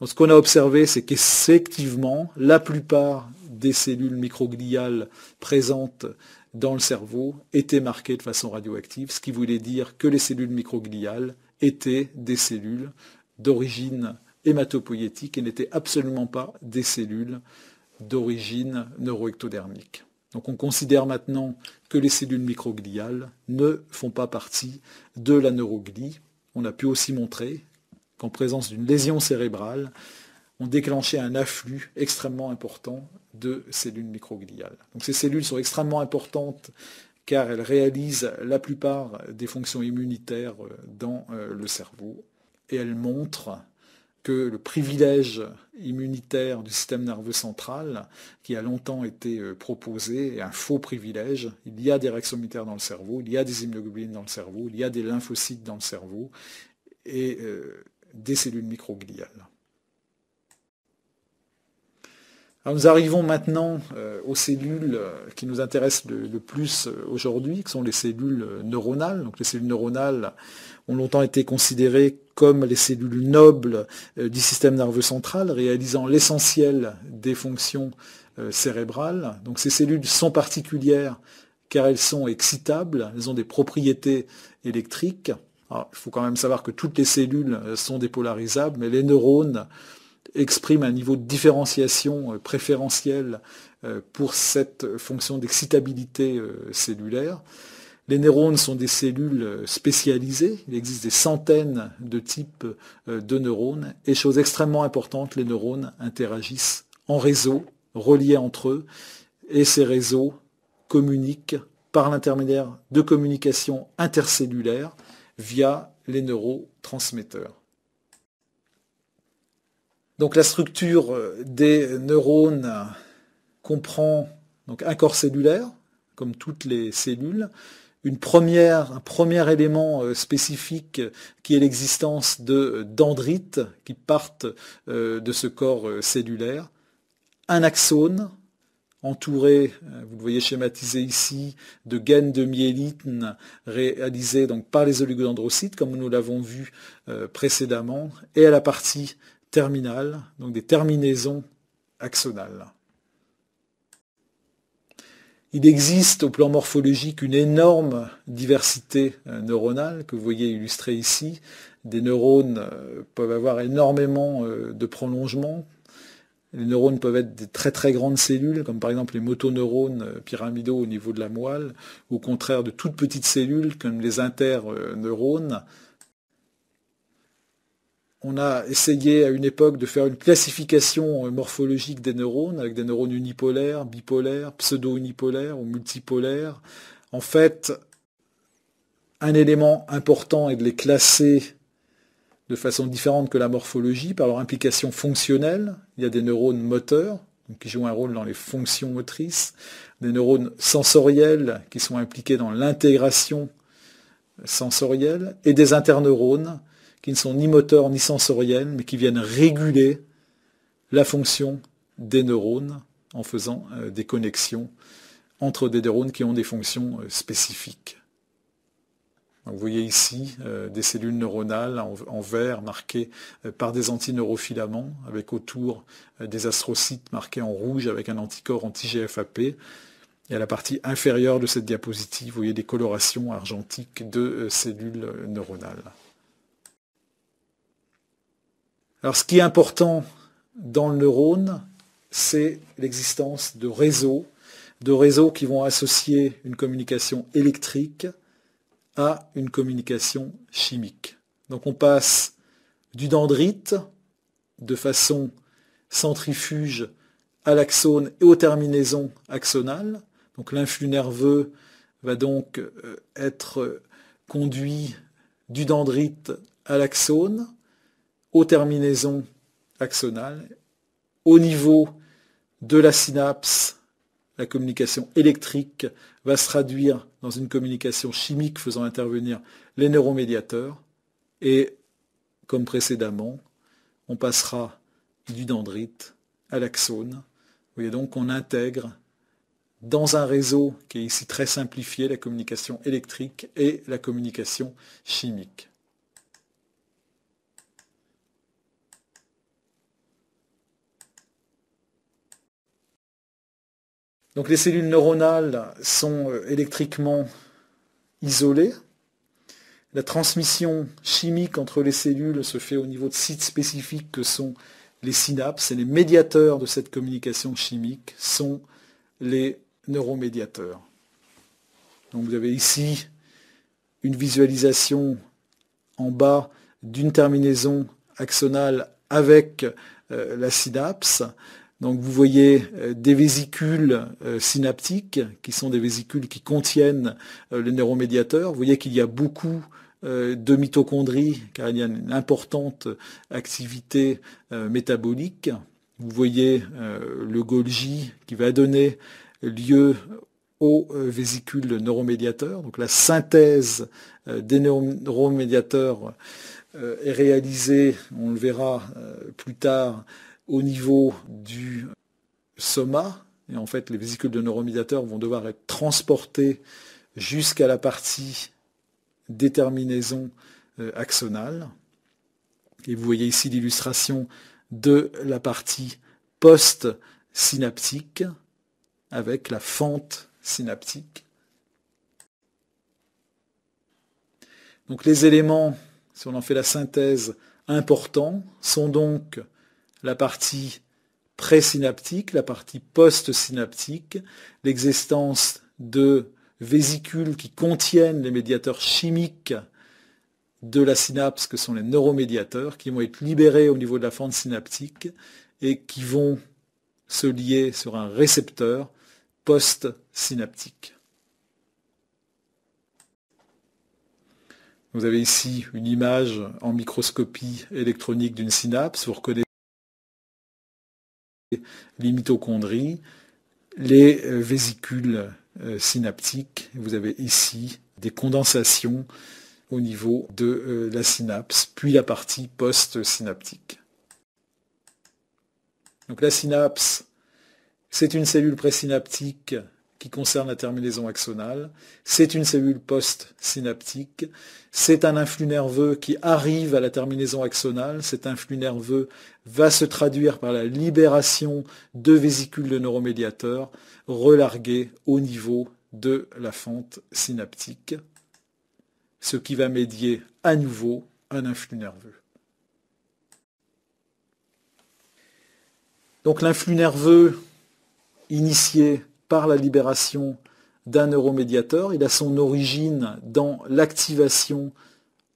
Donc, ce qu'on a observé, c'est qu'effectivement, la plupart des cellules microgliales présentes dans le cerveau étaient marquées de façon radioactive, ce qui voulait dire que les cellules microgliales étaient des cellules d'origine hématopoïétique et n'étaient absolument pas des cellules d'origine neuroectodermique. Donc on considère maintenant que les cellules microgliales ne font pas partie de la neuroglie. On a pu aussi montrer qu'en présence d'une lésion cérébrale, on déclenchait un afflux extrêmement important de cellules microgliales. Donc ces cellules sont extrêmement importantes car elles réalisent la plupart des fonctions immunitaires dans le cerveau et elles montrent que le privilège immunitaire du système nerveux central, qui a longtemps été proposé, est un faux privilège. Il y a des réactions immunitaires dans le cerveau, il y a des immunoglobulines dans le cerveau, il y a des lymphocytes dans le cerveau et des cellules microgliales. Alors nous arrivons maintenant aux cellules qui nous intéressent le plus aujourd'hui, qui sont les cellules neuronales. Donc les cellules neuronales ont longtemps été considérées comme les cellules nobles du système nerveux central, réalisant l'essentiel des fonctions cérébrales. Donc ces cellules sont particulières car elles sont excitables, elles ont des propriétés électriques. Alors, il faut quand même savoir que toutes les cellules sont dépolarisables, mais les neurones expriment un niveau de différenciation préférentiel pour cette fonction d'excitabilité cellulaire. Les neurones sont des cellules spécialisées. Il existe des centaines de types de neurones. Et chose extrêmement importante, les neurones interagissent en réseau, reliés entre eux. Et ces réseaux communiquent par l'intermédiaire de communications intercellulaires via les neurotransmetteurs. Donc la structure des neurones comprend donc un corps cellulaire, comme toutes les cellules, un premier élément spécifique qui est l'existence de dendrites qui partent de ce corps cellulaire, un axone entouré, vous le voyez schématisé ici, de gaines de myéline réalisées donc par les oligodendrocytes, comme nous l'avons vu précédemment, et à la partie terminale, donc des terminaisons axonales. Il existe au plan morphologique une énorme diversité neuronale que vous voyez illustrée ici. Des neurones peuvent avoir énormément de prolongements. Les neurones peuvent être des très très grandes cellules, comme par exemple les motoneurones pyramidaux au niveau de la moelle, ou au contraire de toutes petites cellules comme les interneurones. On a essayé à une époque de faire une classification morphologique des neurones, avec des neurones unipolaires, bipolaires, pseudo-unipolaires ou multipolaires. En fait, un élément important est de les classer de façon différente que la morphologie, par leur implication fonctionnelle. Il y a des neurones moteurs, qui jouent un rôle dans les fonctions motrices, des neurones sensoriels qui sont impliqués dans l'intégration sensorielle, et des interneurones qui ne sont ni moteurs ni sensoriels, mais qui viennent réguler la fonction des neurones en faisant des connexions entre des neurones qui ont des fonctions spécifiques. Donc vous voyez ici des cellules neuronales en vert marquées par des antineurofilaments, avec autour des astrocytes marqués en rouge avec un anticorps anti-GFAP. Et à la partie inférieure de cette diapositive, vous voyez des colorations argentiques de cellules neuronales. Alors ce qui est important dans le neurone, c'est l'existence de réseaux qui vont associer une communication électrique à une communication chimique. Donc on passe du dendrite de façon centrifuge à l'axone et aux terminaisons axonales. Donc l'influx nerveux va donc être conduit du dendrite à l'axone, aux terminaisons axonales. Au niveau de la synapse, la communication électrique va se traduire dans une communication chimique faisant intervenir les neuromédiateurs. Et comme précédemment, on passera du dendrite à l'axone. Vous voyez donc qu'on intègre dans un réseau qui est ici très simplifié, la communication électrique et la communication chimique. Donc les cellules neuronales sont électriquement isolées. La transmission chimique entre les cellules se fait au niveau de sites spécifiques que sont les synapses, et les médiateurs de cette communication chimique sont les neuromédiateurs. Donc vous avez ici une visualisation en bas d'une terminaison axonale avec la synapse. Donc vous voyez des vésicules synaptiques qui sont des vésicules qui contiennent les neuromédiateurs. Vous voyez qu'il y a beaucoup de mitochondries car il y a une importante activité métabolique. Vous voyez le Golgi qui va donner lieu aux vésicules neuromédiateurs. Donc la synthèse des neuromédiateurs est réalisée, on le verra plus tard, au niveau du soma. Et en fait, les vésicules de neuromédiateurs vont devoir être transportées jusqu'à la partie déterminaison axonale. Et vous voyez ici l'illustration de la partie post-synaptique avec la fente synaptique. Donc les éléments, si on en fait la synthèse, importants sont donc la partie présynaptique, la partie post-synaptique, l'existence de vésicules qui contiennent les médiateurs chimiques de la synapse, que sont les neuromédiateurs, qui vont être libérés au niveau de la fente synaptique et qui vont se lier sur un récepteur post-synaptique. Vous avez ici une image en microscopie électronique d'une synapse. Vous reconnaissez les mitochondries, les vésicules synaptiques. Vous avez ici des condensations au niveau de la synapse, puis la partie post-synaptique. Donc la synapse, c'est une cellule présynaptique qui concerne la terminaison axonale. C'est une cellule post-synaptique. C'est un influx nerveux qui arrive à la terminaison axonale. Cet influx nerveux va se traduire par la libération de vésicules de neuromédiateurs relargués au niveau de la fente synaptique, ce qui va médier à nouveau un influx nerveux. Donc l'influx nerveux initié par la libération d'un neuromédiateur, il a son origine dans l'activation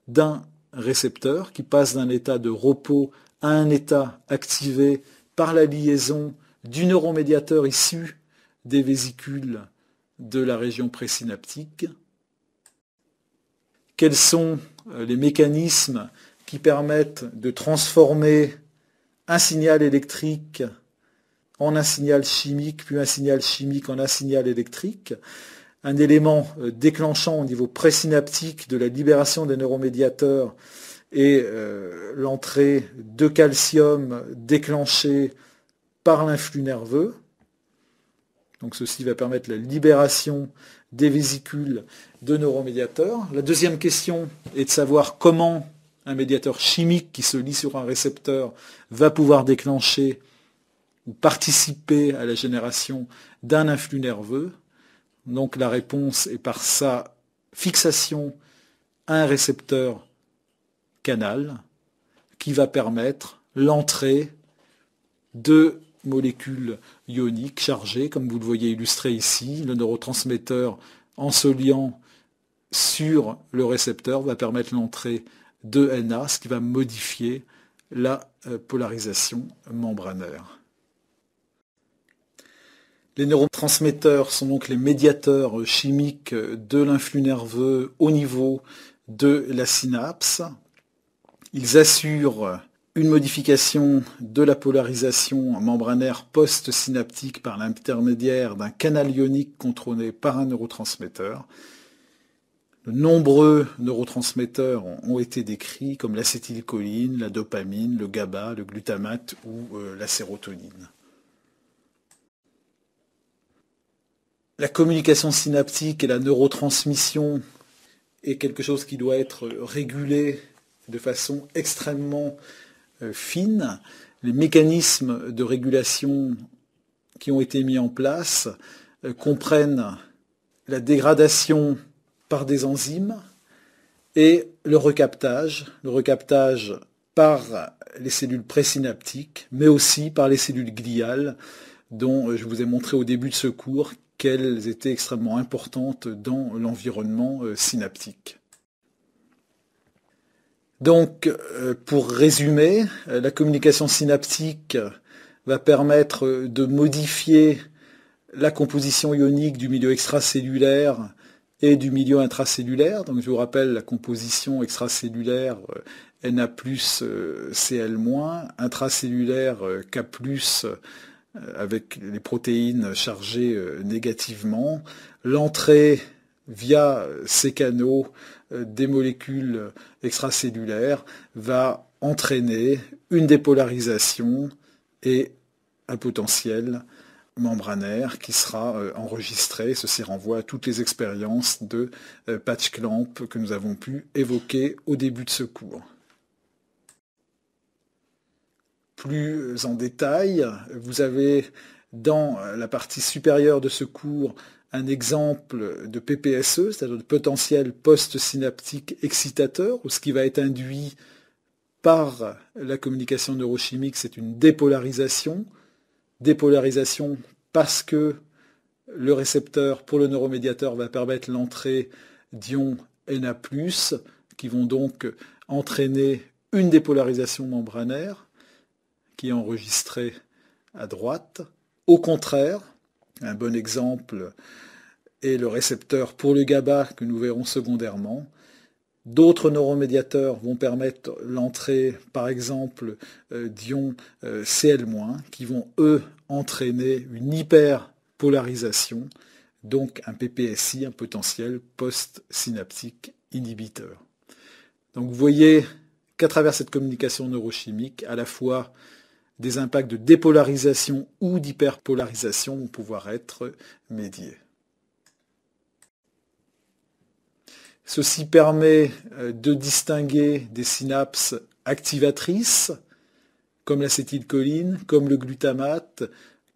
d'un récepteur qui passe d'un état de repos à un état activé par la liaison du neuromédiateur issu des vésicules de la région présynaptique. Quels sont les mécanismes qui permettent de transformer un signal électrique en un signal chimique, puis un signal chimique en un signal électrique, un élément déclenchant au niveau présynaptique de la libération des neuromédiateurs et l'entrée de calcium déclenchée par l'influx nerveux. Donc ceci va permettre la libération des vésicules de neuromédiateurs. La deuxième question est de savoir comment un médiateur chimique qui se lie sur un récepteur va pouvoir déclencher ou participer à la génération d'un influx nerveux. Donc la réponse est par sa fixation à un récepteur canal qui va permettre l'entrée de molécules ioniques chargées, comme vous le voyez illustré ici. Le neurotransmetteur, en se liant sur le récepteur, va permettre l'entrée de Na, ce qui va modifier la polarisation membranaire. Les neurotransmetteurs sont donc les médiateurs chimiques de l'influx nerveux au niveau de la synapse. Ils assurent une modification de la polarisation membranaire post-synaptique par l'intermédiaire d'un canal ionique contrôlé par un neurotransmetteur. De nombreux neurotransmetteurs ont été décrits comme l'acétylcholine, la dopamine, le GABA, le glutamate ou la sérotonine. La communication synaptique et la neurotransmission est quelque chose qui doit être régulé de façon extrêmement fine. Les mécanismes de régulation qui ont été mis en place comprennent la dégradation par des enzymes et le recaptage par les cellules présynaptiques, mais aussi par les cellules gliales, dont je vous ai montré au début de ce cours qu'elles étaient extrêmement importantes dans l'environnement synaptique. Donc, pour résumer, la communication synaptique va permettre de modifier la composition ionique du milieu extracellulaire et du milieu intracellulaire. Donc, je vous rappelle la composition extracellulaire Na+, Cl-, intracellulaire K+, avec les protéines chargées négativement, l'entrée via ces canaux des molécules extracellulaires va entraîner une dépolarisation et un potentiel membranaire qui sera enregistré. Ceci renvoie à toutes les expériences de patch clamp que nous avons pu évoquer au début de ce cours. Plus en détail, vous avez dans la partie supérieure de ce cours un exemple de PPSE, c'est-à-dire de potentiel post-synaptique excitateur, où ce qui va être induit par la communication neurochimique, c'est une dépolarisation. Dépolarisation parce que le récepteur pour le neuromédiateur va permettre l'entrée d'ions Na+, qui vont donc entraîner une dépolarisation membranaire, qui est enregistrée à droite. Au contraire, un bon exemple est le récepteur pour le GABA que nous verrons secondairement. D'autres neuromédiateurs vont permettre l'entrée, par exemple, d'ions Cl-, qui vont, eux, entraîner une hyperpolarisation, donc un PPSI, un potentiel post-synaptique inhibiteur. Donc vous voyez qu'à travers cette communication neurochimique, à la fois des impacts de dépolarisation ou d'hyperpolarisation vont pouvoir être médiés. Ceci permet de distinguer des synapses activatrices, comme l'acétylcholine, comme le glutamate,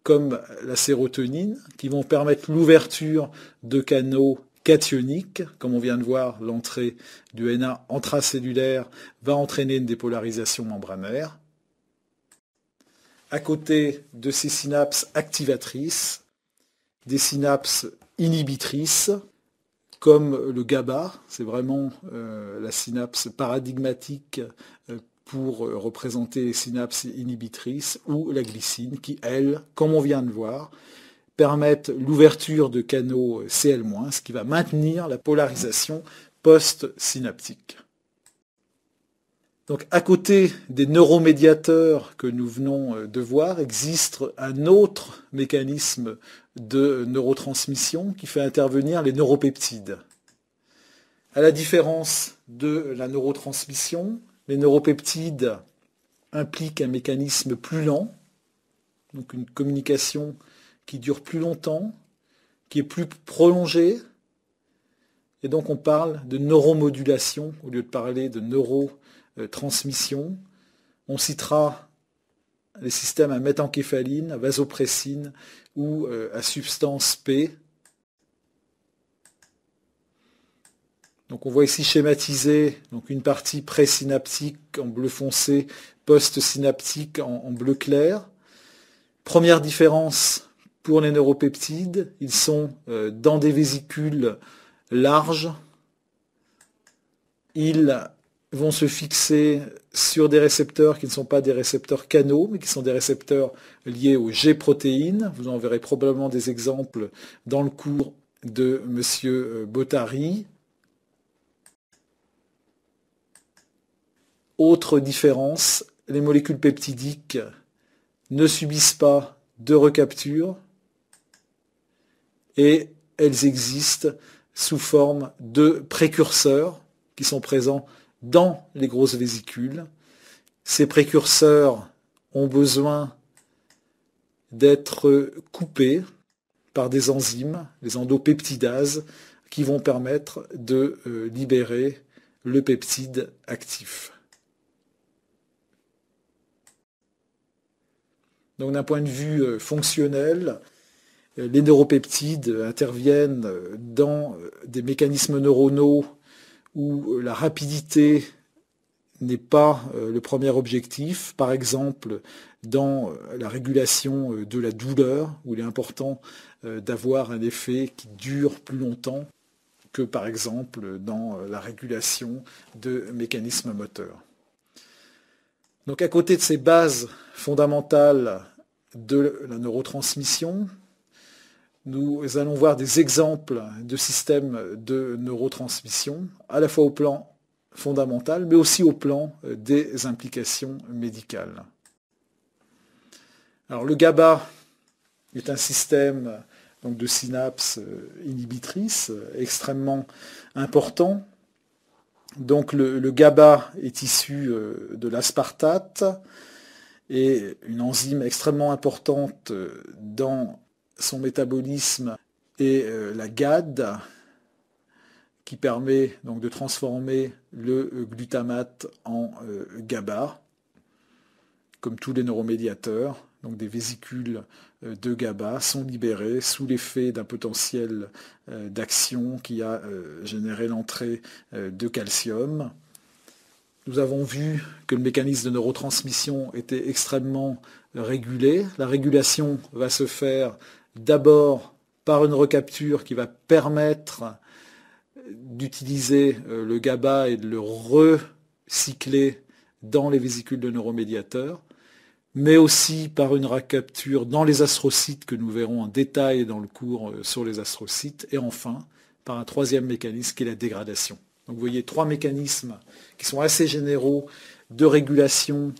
comme la sérotonine, qui vont permettre l'ouverture de canaux cationiques. Comme on vient de voir, l'entrée du Na intracellulaire va entraîner une dépolarisation membranaire. À côté de ces synapses activatrices, des synapses inhibitrices, comme le GABA, c'est vraiment la synapse paradigmatique pour représenter les synapses inhibitrices, ou la glycine, qui, elles, comme on vient de voir, permettent l'ouverture de canaux Cl-, ce qui va maintenir la polarisation post-synaptique. Donc, à côté des neuromédiateurs que nous venons de voir, existe un autre mécanisme de neurotransmission qui fait intervenir les neuropeptides. À la différence de la neurotransmission, les neuropeptides impliquent un mécanisme plus lent, donc une communication qui dure plus longtemps, qui est plus prolongée, et donc on parle de neuromodulation au lieu de parler de neurotransmission. On citera les systèmes à méthancéphaline, à vasopressine ou à substance P. Donc on voit ici schématisé donc une partie présynaptique en bleu foncé, post-synaptique en bleu clair. Première différence pour les neuropeptides, ils sont dans des vésicules larges. Ils vont se fixer sur des récepteurs qui ne sont pas des récepteurs canaux, mais qui sont des récepteurs liés aux G-protéines. Vous en verrez probablement des exemples dans le cours de M. Bottary. Autre différence, les molécules peptidiques ne subissent pas de recapture et elles existent sous forme de précurseurs qui sont présents dans les grosses vésicules. Ces précurseurs ont besoin d'être coupés par des enzymes, les endopeptidases, qui vont permettre de libérer le peptide actif. Donc d'un point de vue fonctionnel, les neuropeptides interviennent dans des mécanismes neuronaux où la rapidité n'est pas le premier objectif. Par exemple, dans la régulation de la douleur, où il est important d'avoir un effet qui dure plus longtemps que, par exemple, dans la régulation de mécanismes moteurs. Donc, à côté de ces bases fondamentales de la neurotransmission, nous allons voir des exemples de systèmes de neurotransmission, à la fois au plan fondamental, mais aussi au plan des implications médicales. Alors le GABA est un système donc, de synapses inhibitrices extrêmement important. Donc le GABA est issu de l'aspartate et une enzyme extrêmement importante dans son métabolisme est la GAD, qui permet donc de transformer le glutamate en GABA, comme tous les neuromédiateurs. Donc des vésicules de GABA sont libérées sous l'effet d'un potentiel d'action qui a généré l'entrée de calcium. Nous avons vu que le mécanisme de neurotransmission était extrêmement régulé. La régulation va se faire d'abord par une recapture qui va permettre d'utiliser le GABA et de le recycler dans les vésicules de neuromédiateurs, mais aussi par une recapture dans les astrocytes que nous verrons en détail dans le cours sur les astrocytes, et enfin par un troisième mécanisme qui est la dégradation. Donc vous voyez trois mécanismes qui sont assez généraux de régulation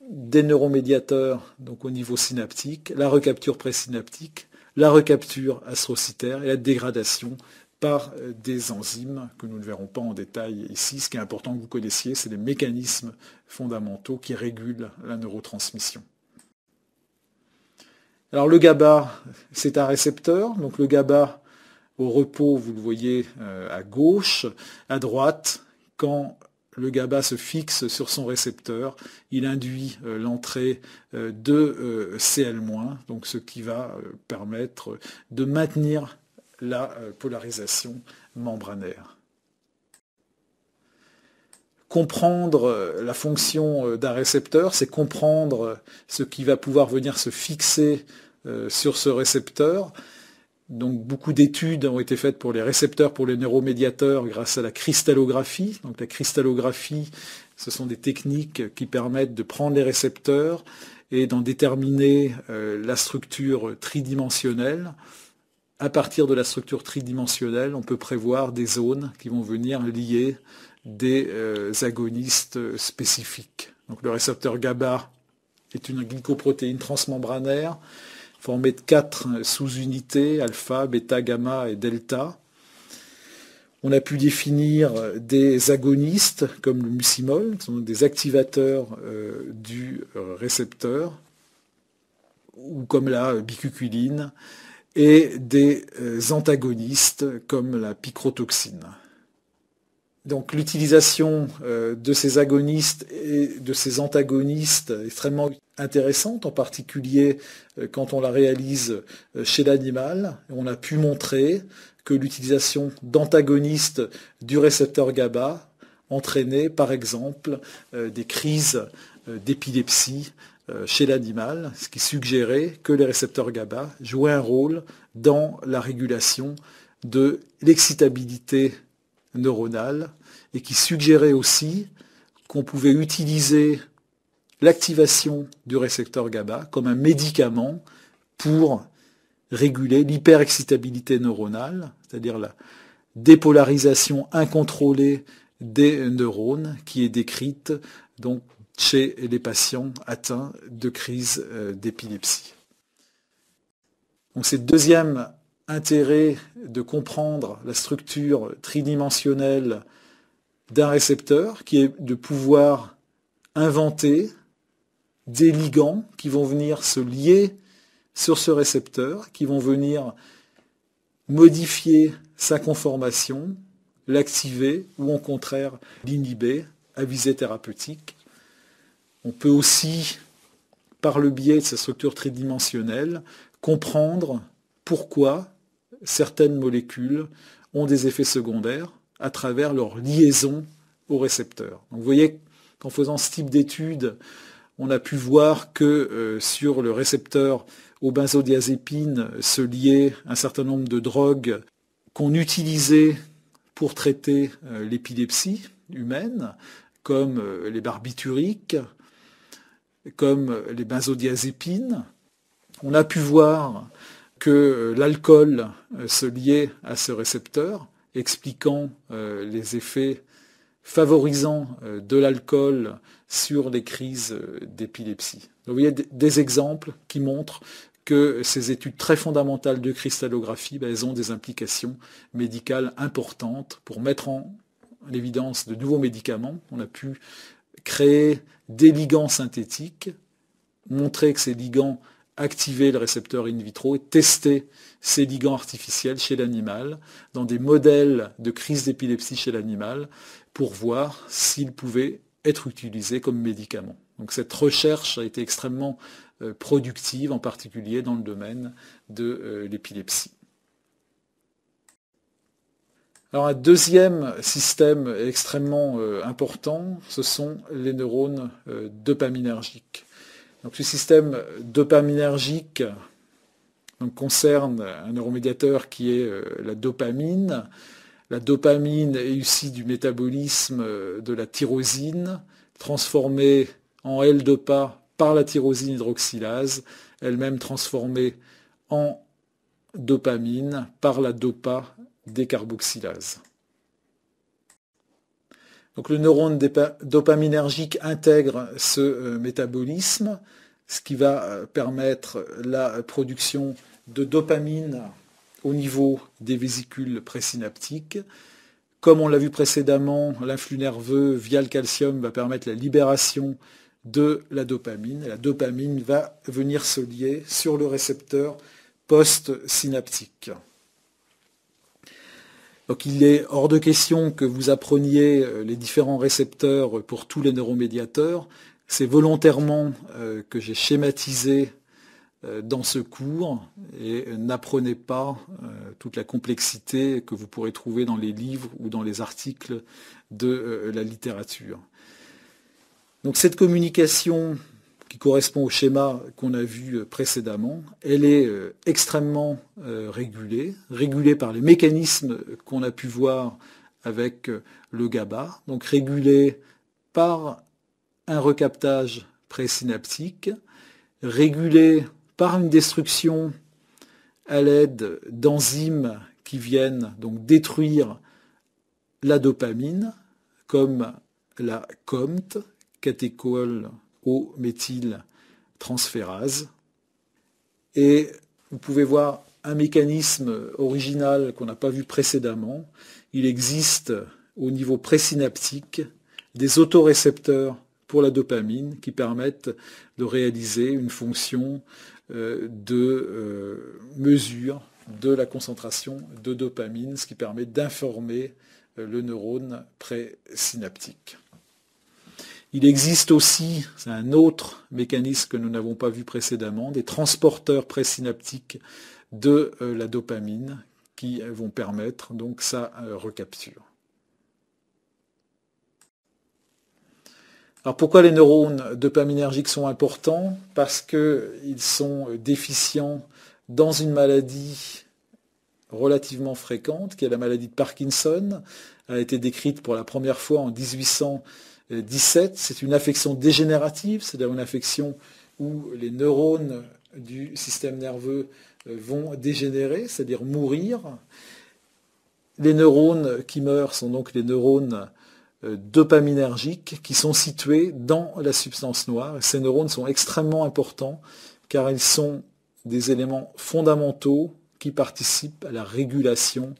des neuromédiateurs donc au niveau synaptique, la recapture présynaptique, la recapture astrocytaire et la dégradation par des enzymes que nous ne verrons pas en détail ici. Ce qui est important que vous connaissiez, c'est les mécanismes fondamentaux qui régulent la neurotransmission. Alors le GABA, c'est un récepteur. Donc le GABA au repos, vous le voyez à gauche. À droite, quand le GABA se fixe sur son récepteur, il induit l'entrée de Cl-, donc ce qui va permettre de maintenir la polarisation membranaire. Comprendre la fonction d'un récepteur, c'est comprendre ce qui va pouvoir venir se fixer sur ce récepteur. Donc beaucoup d'études ont été faites pour les récepteurs, pour les neuromédiateurs grâce à la cristallographie. Donc la cristallographie, ce sont des techniques qui permettent de prendre les récepteurs et d'en déterminer la structure tridimensionnelle. À partir de la structure tridimensionnelle, on peut prévoir des zones qui vont venir lier des agonistes spécifiques. Donc le récepteur GABA est une glycoprotéine transmembranaire formée de 4 sous-unités, alpha, bêta, gamma et delta. On a pu définir des agonistes comme le mucimol, qui sont des activateurs du récepteur, ou comme la bicuculine, et des antagonistes comme la picrotoxine. Donc l'utilisation de ces agonistes et de ces antagonistes est extrêmement intéressante, en particulier quand on la réalise chez l'animal. On a pu montrer que l'utilisation d'antagonistes du récepteur GABA entraînait par exemple des crises d'épilepsie chez l'animal, ce qui suggérait que les récepteurs GABA jouaient un rôle dans la régulation de l'excitabilité neuronale et qui suggérait aussi qu'on pouvait utiliser l'activation du récepteur GABA comme un médicament pour réguler l'hyperexcitabilité neuronale, c'est-à-dire la dépolarisation incontrôlée des neurones qui est décrite donc chez les patients atteints de crise d'épilepsie. Donc c'est le deuxième intérêt de comprendre la structure tridimensionnelle d'un récepteur, qui est de pouvoir inventer des ligands qui vont venir se lier sur ce récepteur qui vont venir modifier sa conformation, l'activer ou au contraire l'inhiber à visée thérapeutique. On peut aussi, par le biais de sa structure tridimensionnelle, comprendre pourquoi certaines molécules ont des effets secondaires à travers leur liaison au récepteur. Donc vous voyez qu'en faisant ce type d'études, on a pu voir que sur le récepteur aux benzodiazépines se liait un certain nombre de drogues qu'on utilisait pour traiter l'épilepsie humaine, comme les barbituriques, comme les benzodiazépines. On a pu voir que l'alcool se liait à ce récepteur, expliquant les effets favorisant de l'alcool sur les crises d'épilepsie. Donc, vous voyez des exemples qui montrent que ces études très fondamentales de cristallographie, elles ont des implications médicales importantes pour mettre en évidence de nouveaux médicaments. On a pu créer des ligands synthétiques, montrer que ces ligands activaient le récepteur in vitro et tester ces ligands artificiels chez l'animal dans des modèles de crise d'épilepsie chez l'animal pour voir s'ils pouvaient être utilisés comme médicaments. Donc cette recherche a été extrêmement productive, en particulier dans le domaine de l'épilepsie. Alors un deuxième système extrêmement important, ce sont les neurones dopaminergiques. Donc ce système dopaminergique concerne un neuromédiateur qui est la dopamine. La dopamine est issue du métabolisme de la tyrosine, transformée en L-dopa par la tyrosine hydroxylase, elle-même transformée en dopamine par la dopa décarboxylase. Donc le neurone dopaminergique intègre ce métabolisme, ce qui va permettre la production de dopamine au niveau des vésicules présynaptiques. Comme on l'a vu précédemment, l'influx nerveux via le calcium va permettre la libération de la dopamine. Et la dopamine va venir se lier sur le récepteur post-synaptique. Donc il est hors de question que vous appreniez les différents récepteurs pour tous les neuromédiateurs. C'est volontairement que j'ai schématisé dans ce cours et n'apprenez pas toute la complexité que vous pourrez trouver dans les livres ou dans les articles de la littérature. Donc cette communication qui correspond au schéma qu'on a vu précédemment, elle est extrêmement régulée par les mécanismes qu'on a pu voir avec le GABA, donc régulée par un recaptage présynaptique, régulée par une destruction à l'aide d'enzymes qui viennent donc détruire la dopamine, comme la COMT, catéchol-O-méthyltransférase. Et vous pouvez voir un mécanisme original qu'on n'a pas vu précédemment. Il existe au niveau présynaptique des autorécepteurs pour la dopamine qui permettent de réaliser une fonction de mesure de la concentration de dopamine, ce qui permet d'informer le neurone présynaptique. Il existe aussi, c'est un autre mécanisme que nous n'avons pas vu précédemment, des transporteurs présynaptiques de la dopamine qui vont permettre donc sa recapture. Alors pourquoi les neurones dopaminergiques sont importants? Parce qu'ils sont déficients dans une maladie relativement fréquente, qui est la maladie de Parkinson. Elle a été décrite pour la première fois en 1817. C'est une affection dégénérative, c'est-à-dire une affection où les neurones du système nerveux vont dégénérer, c'est-à-dire mourir. Les neurones qui meurent sont donc les neurones dopaminergiques qui sont situés dans la substance noire. Ces neurones sont extrêmement importants car ils sont des éléments fondamentaux qui participent à la régulation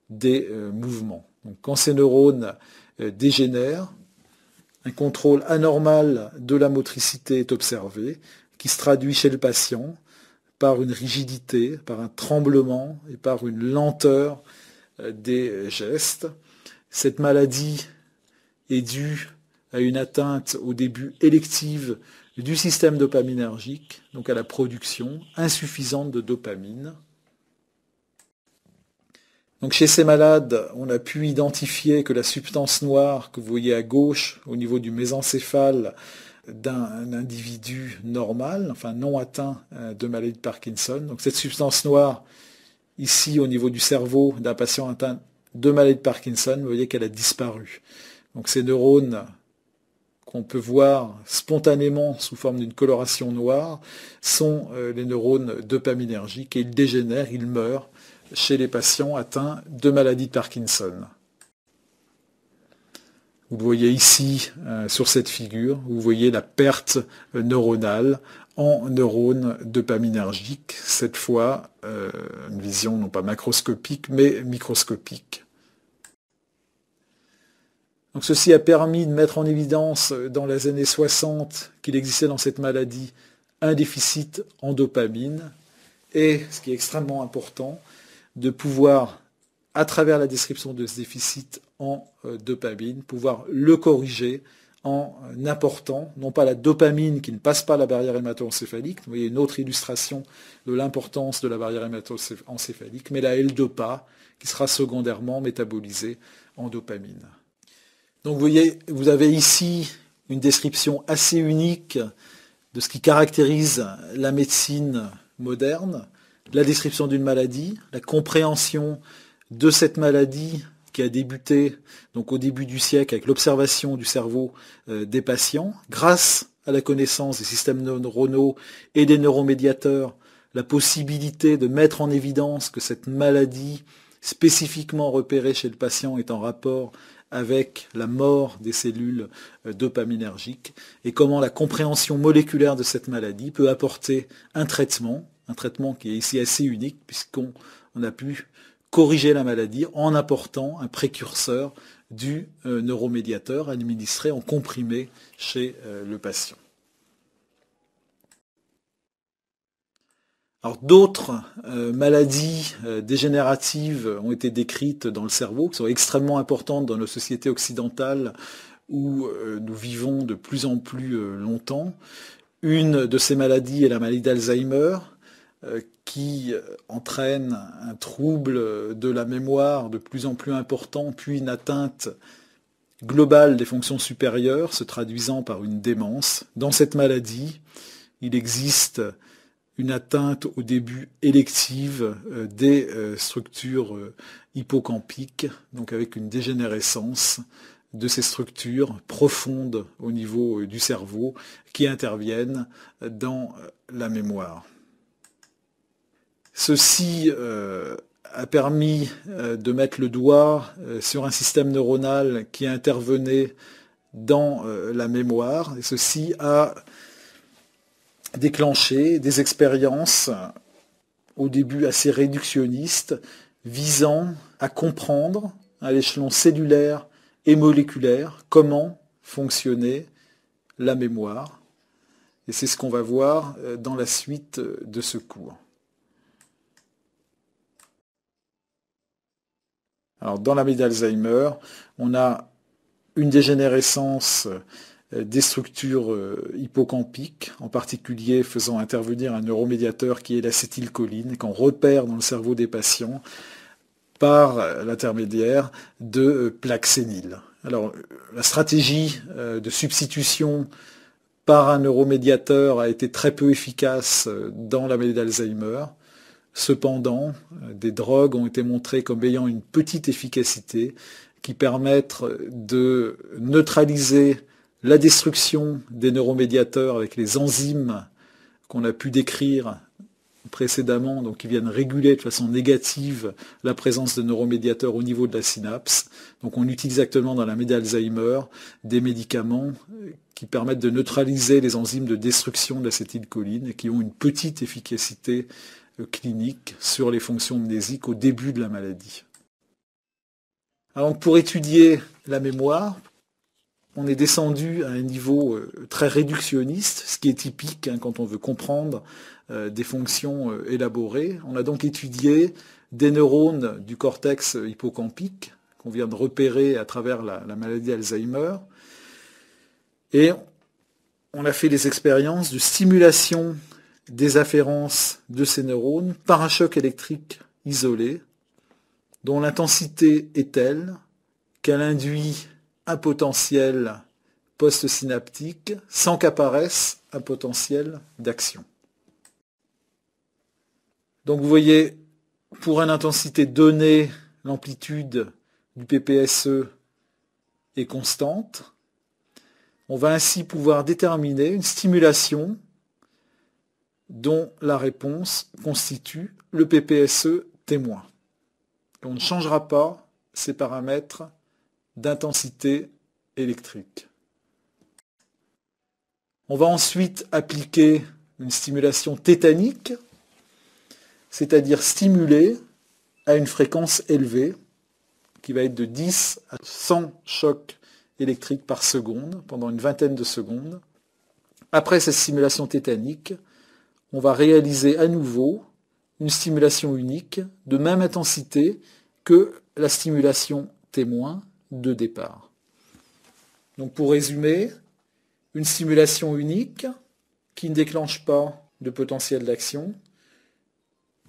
des mouvements. Donc, quand ces neurones dégénèrent, un contrôle anormal de la motricité est observé, qui se traduit chez le patient par une rigidité, par un tremblement et par une lenteur des gestes. Cette maladie est due à une atteinte au début élective du système dopaminergique, donc à la production insuffisante de dopamine. Donc chez ces malades, on a pu identifier que la substance noire que vous voyez à gauche au niveau du mésencéphale d'un individu normal, enfin non atteint de maladie de Parkinson. Donc cette substance noire, ici au niveau du cerveau d'un patient atteint de maladie de Parkinson, vous voyez qu'elle a disparu. Donc ces neurones qu'on peut voir spontanément sous forme d'une coloration noire sont les neurones dopaminergiques et ils dégénèrent, ils meurent chez les patients atteints de maladie de Parkinson. Vous le voyez ici sur cette figure, vous voyez la perte neuronale en neurones dopaminergiques, cette fois une vision non pas macroscopique mais microscopique. Donc ceci a permis de mettre en évidence dans les années 60 qu'il existait dans cette maladie un déficit en dopamine et, ce qui est extrêmement important, de pouvoir, à travers la description de ce déficit en dopamine, pouvoir le corriger en apportant, non pas la dopamine qui ne passe pas la barrière hémato-encéphalique, vous voyez une autre illustration de l'importance de la barrière hémato-encéphalique, mais la L-Dopa qui sera secondairement métabolisée en dopamine. Donc vous voyez, vous avez ici une description assez unique de ce qui caractérise la médecine moderne, la description d'une maladie, la compréhension de cette maladie qui a débuté donc au début du siècle avec l'observation du cerveau des patients, grâce à la connaissance des systèmes neuronaux et des neuromédiateurs, la possibilité de mettre en évidence que cette maladie spécifiquement repérée chez le patient est en rapport avec la mort des cellules dopaminergiques et comment la compréhension moléculaire de cette maladie peut apporter un traitement qui est ici assez unique puisqu'on a pu corriger la maladie en apportant un précurseur du neuromédiateur administré en comprimé chez le patient. Alors d'autres maladies dégénératives ont été décrites dans le cerveau, qui sont extrêmement importantes dans nos sociétés occidentales où nous vivons de plus en plus longtemps. Une de ces maladies est la maladie d'Alzheimer, qui entraîne un trouble de la mémoire de plus en plus important, puis une atteinte globale des fonctions supérieures, se traduisant par une démence. Dans cette maladie, il existe une atteinte au début élective des structures hippocampiques, donc avec une dégénérescence de ces structures profondes au niveau du cerveau qui interviennent dans la mémoire. Ceci a permis de mettre le doigt sur un système neuronal qui intervenait dans la mémoire, et ceci a déclenché des expériences au début assez réductionnistes visant à comprendre à l'échelon cellulaire et moléculaire comment fonctionnait la mémoire. Et c'est ce qu'on va voir dans la suite de ce cours. Alors, dans la maladie d'Alzheimer, on a une dégénérescence des structures hippocampiques, en particulier faisant intervenir un neuromédiateur qui est l'acétylcholine, qu'on repère dans le cerveau des patients par l'intermédiaire de plaques séniles. Alors, la stratégie de substitution par un neuromédiateur a été très peu efficace dans la maladie d'Alzheimer. Cependant, des drogues ont été montrées comme ayant une petite efficacité qui permettent de neutraliser la destruction des neuromédiateurs avec les enzymes qu'on a pu décrire précédemment, donc qui viennent réguler de façon négative la présence de neuromédiateurs au niveau de la synapse. Donc on utilise actuellement dans la maladie d'Alzheimer des médicaments qui permettent de neutraliser les enzymes de destruction de l'acétylcholine et qui ont une petite efficacité clinique sur les fonctions mnésiques au début de la maladie. Alors pour étudier la mémoire, on est descendu à un niveau très réductionniste, ce qui est typique quand on veut comprendre des fonctions élaborées. On a donc étudié des neurones du cortex hippocampique qu'on vient de repérer à travers la maladie d'Alzheimer. Et on a fait des expériences de stimulation des afférences de ces neurones par un choc électrique isolé, dont l'intensité est telle qu'elle induit un potentiel post-synaptique sans qu'apparaisse un potentiel d'action. Donc vous voyez, pour une intensité donnée, l'amplitude du PPSE est constante. On va ainsi pouvoir déterminer une stimulation dont la réponse constitue le PPSE témoin. Et on ne changera pas ces paramètres d'intensité électrique. On va ensuite appliquer une stimulation tétanique, c'est-à-dire stimuler à une fréquence élevée, qui va être de 10 à 100 chocs électriques par seconde, pendant une vingtaine de secondes. Après cette stimulation tétanique, on va réaliser à nouveau une stimulation unique de même intensité que la stimulation témoin de départ. Donc pour résumer, une stimulation unique qui ne déclenche pas de potentiel d'action,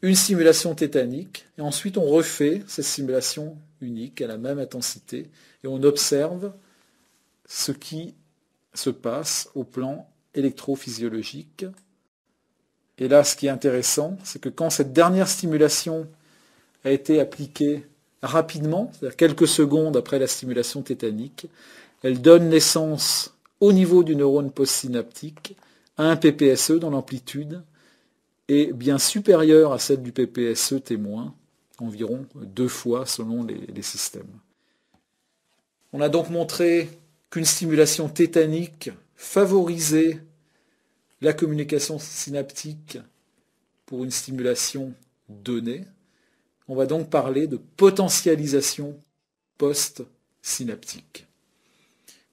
une stimulation tétanique, et ensuite on refait cette stimulation unique à la même intensité, et on observe ce qui se passe au plan électrophysiologique. Et là, ce qui est intéressant, c'est que quand cette dernière stimulation a été appliquée rapidement, c'est-à-dire quelques secondes après la stimulation tétanique, elle donne naissance au niveau du neurone postsynaptique à un PPSE dont l'amplitude est bien supérieure à celle du PPSE témoin, environ 2 fois selon les systèmes. On a donc montré qu'une stimulation tétanique favorisait la communication synaptique pour une stimulation donnée. On va donc parler de potentialisation post-synaptique.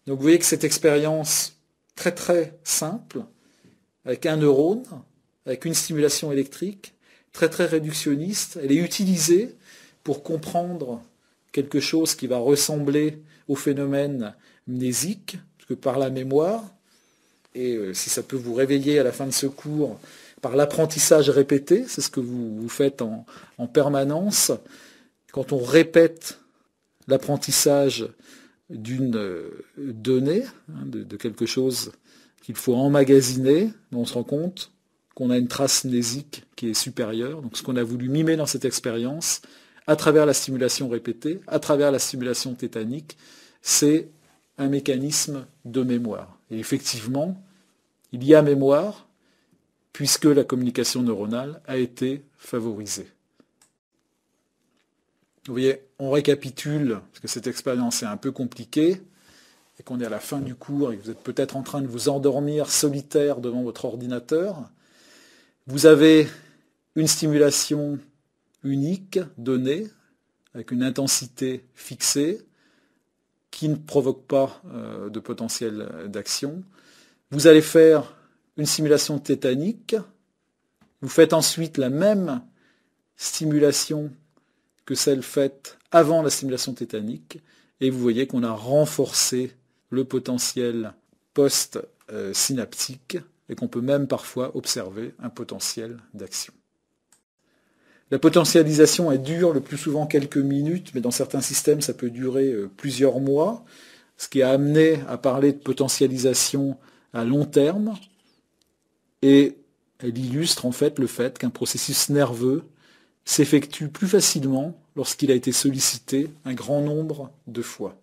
Donc vous voyez que cette expérience très très simple, avec un neurone, avec une stimulation électrique, très très réductionniste, elle est utilisée pour comprendre quelque chose qui va ressembler au phénomène mnésique, parce que par la mémoire, et si ça peut vous réveiller à la fin de ce cours, par l'apprentissage répété, c'est ce que vous faites en permanence. Quand on répète l'apprentissage d'une donnée, de quelque chose qu'il faut emmagasiner, on se rend compte qu'on a une trace mnésique qui est supérieure. Donc ce qu'on a voulu mimer dans cette expérience, à travers la stimulation répétée, à travers la stimulation tétanique, c'est un mécanisme de mémoire. Et effectivement, il y a mémoire puisque la communication neuronale a été favorisée. Vous voyez, on récapitule, parce que cette expérience est un peu compliquée, et qu'on est à la fin du cours, et que vous êtes peut-être en train de vous endormir solitaire devant votre ordinateur. Vous avez une stimulation unique, donnée, avec une intensité fixée, qui ne provoque pas de potentiel d'action. Vous allez faire une stimulation tétanique. Vous faites ensuite la même stimulation que celle faite avant la stimulation tétanique. Et vous voyez qu'on a renforcé le potentiel post-synaptique et qu'on peut même parfois observer un potentiel d'action. La potentialisation, elle dure le plus souvent quelques minutes, mais dans certains systèmes, ça peut durer plusieurs mois, ce qui a amené à parler de potentialisation à long terme, et elle illustre en fait le fait qu'un processus nerveux s'effectue plus facilement lorsqu'il a été sollicité un grand nombre de fois.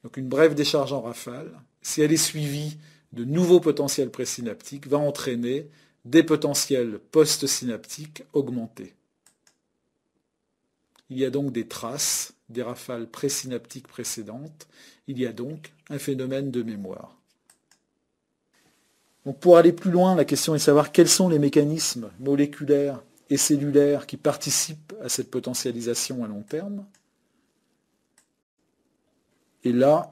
Donc une brève décharge en rafale, si elle est suivie de nouveaux potentiels présynaptiques, va entraîner des potentiels post-synaptiques augmentés. Il y a donc des traces des rafales présynaptiques précédentes. Il y a donc un phénomène de mémoire. Donc pour aller plus loin, la question est de savoir quels sont les mécanismes moléculaires et cellulaires qui participent à cette potentialisation à long terme. Et là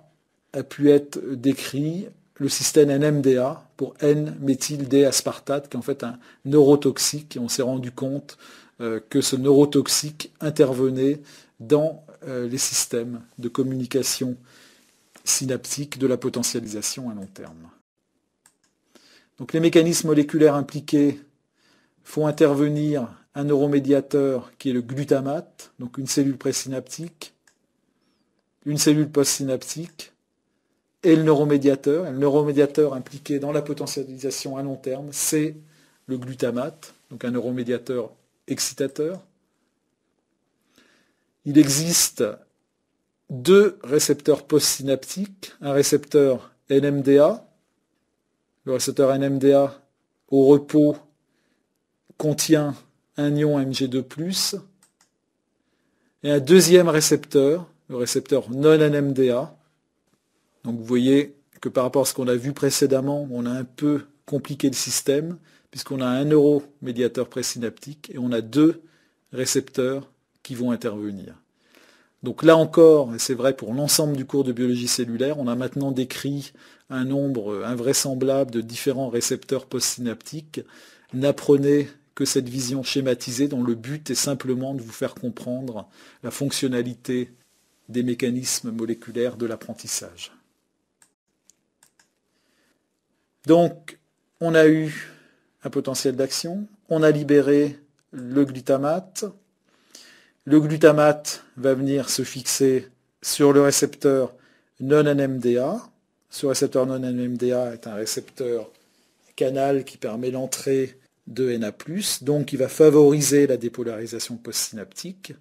a pu être décrit le système NMDA, pour N-méthyl-D-aspartate, qui est en fait un neurotoxique, et on s'est rendu compte que ce neurotoxique intervenait dans les systèmes de communication synaptique de la potentialisation à long terme. Donc les mécanismes moléculaires impliqués font intervenir un neuromédiateur qui est le glutamate, donc une cellule présynaptique, une cellule postsynaptique, et le neuromédiateur. Et le neuromédiateur impliqué dans la potentialisation à long terme, c'est le glutamate, donc un neuromédiateur excitateur. Il existe deux récepteurs postsynaptiques, un récepteur NMDA. Le récepteur NMDA au repos contient un ion Mg2+, et un deuxième récepteur, le récepteur non-NMDA. Donc vous voyez que par rapport à ce qu'on a vu précédemment, on a un peu compliqué le système, puisqu'on a un neuromédiateur présynaptique et on a deux récepteurs qui vont intervenir. Donc là encore, et c'est vrai pour l'ensemble du cours de biologie cellulaire, on a maintenant décrit un nombre invraisemblable de différents récepteurs postsynaptiques. N'apprenez que cette vision schématisée dont le but est simplement de vous faire comprendre la fonctionnalité des mécanismes moléculaires de l'apprentissage. Donc, on a eu un potentiel d'action, on a libéré le glutamate. Le glutamate va venir se fixer sur le récepteur non-NMDA. Ce récepteur non-NMDA est un récepteur canal qui permet l'entrée de Na+, donc il va favoriser la dépolarisation postsynaptique.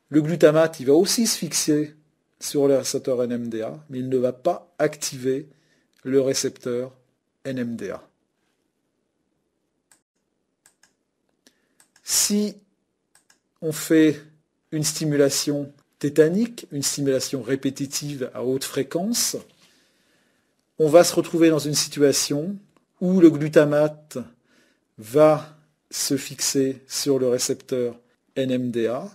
Le glutamate, il va aussi se fixer sur le récepteur NMDA, mais il ne va pas activer le récepteur NMDA. Si on fait une stimulation tétanique, une stimulation répétitive à haute fréquence, on va se retrouver dans une situation où le glutamate va se fixer sur le récepteur NMDA,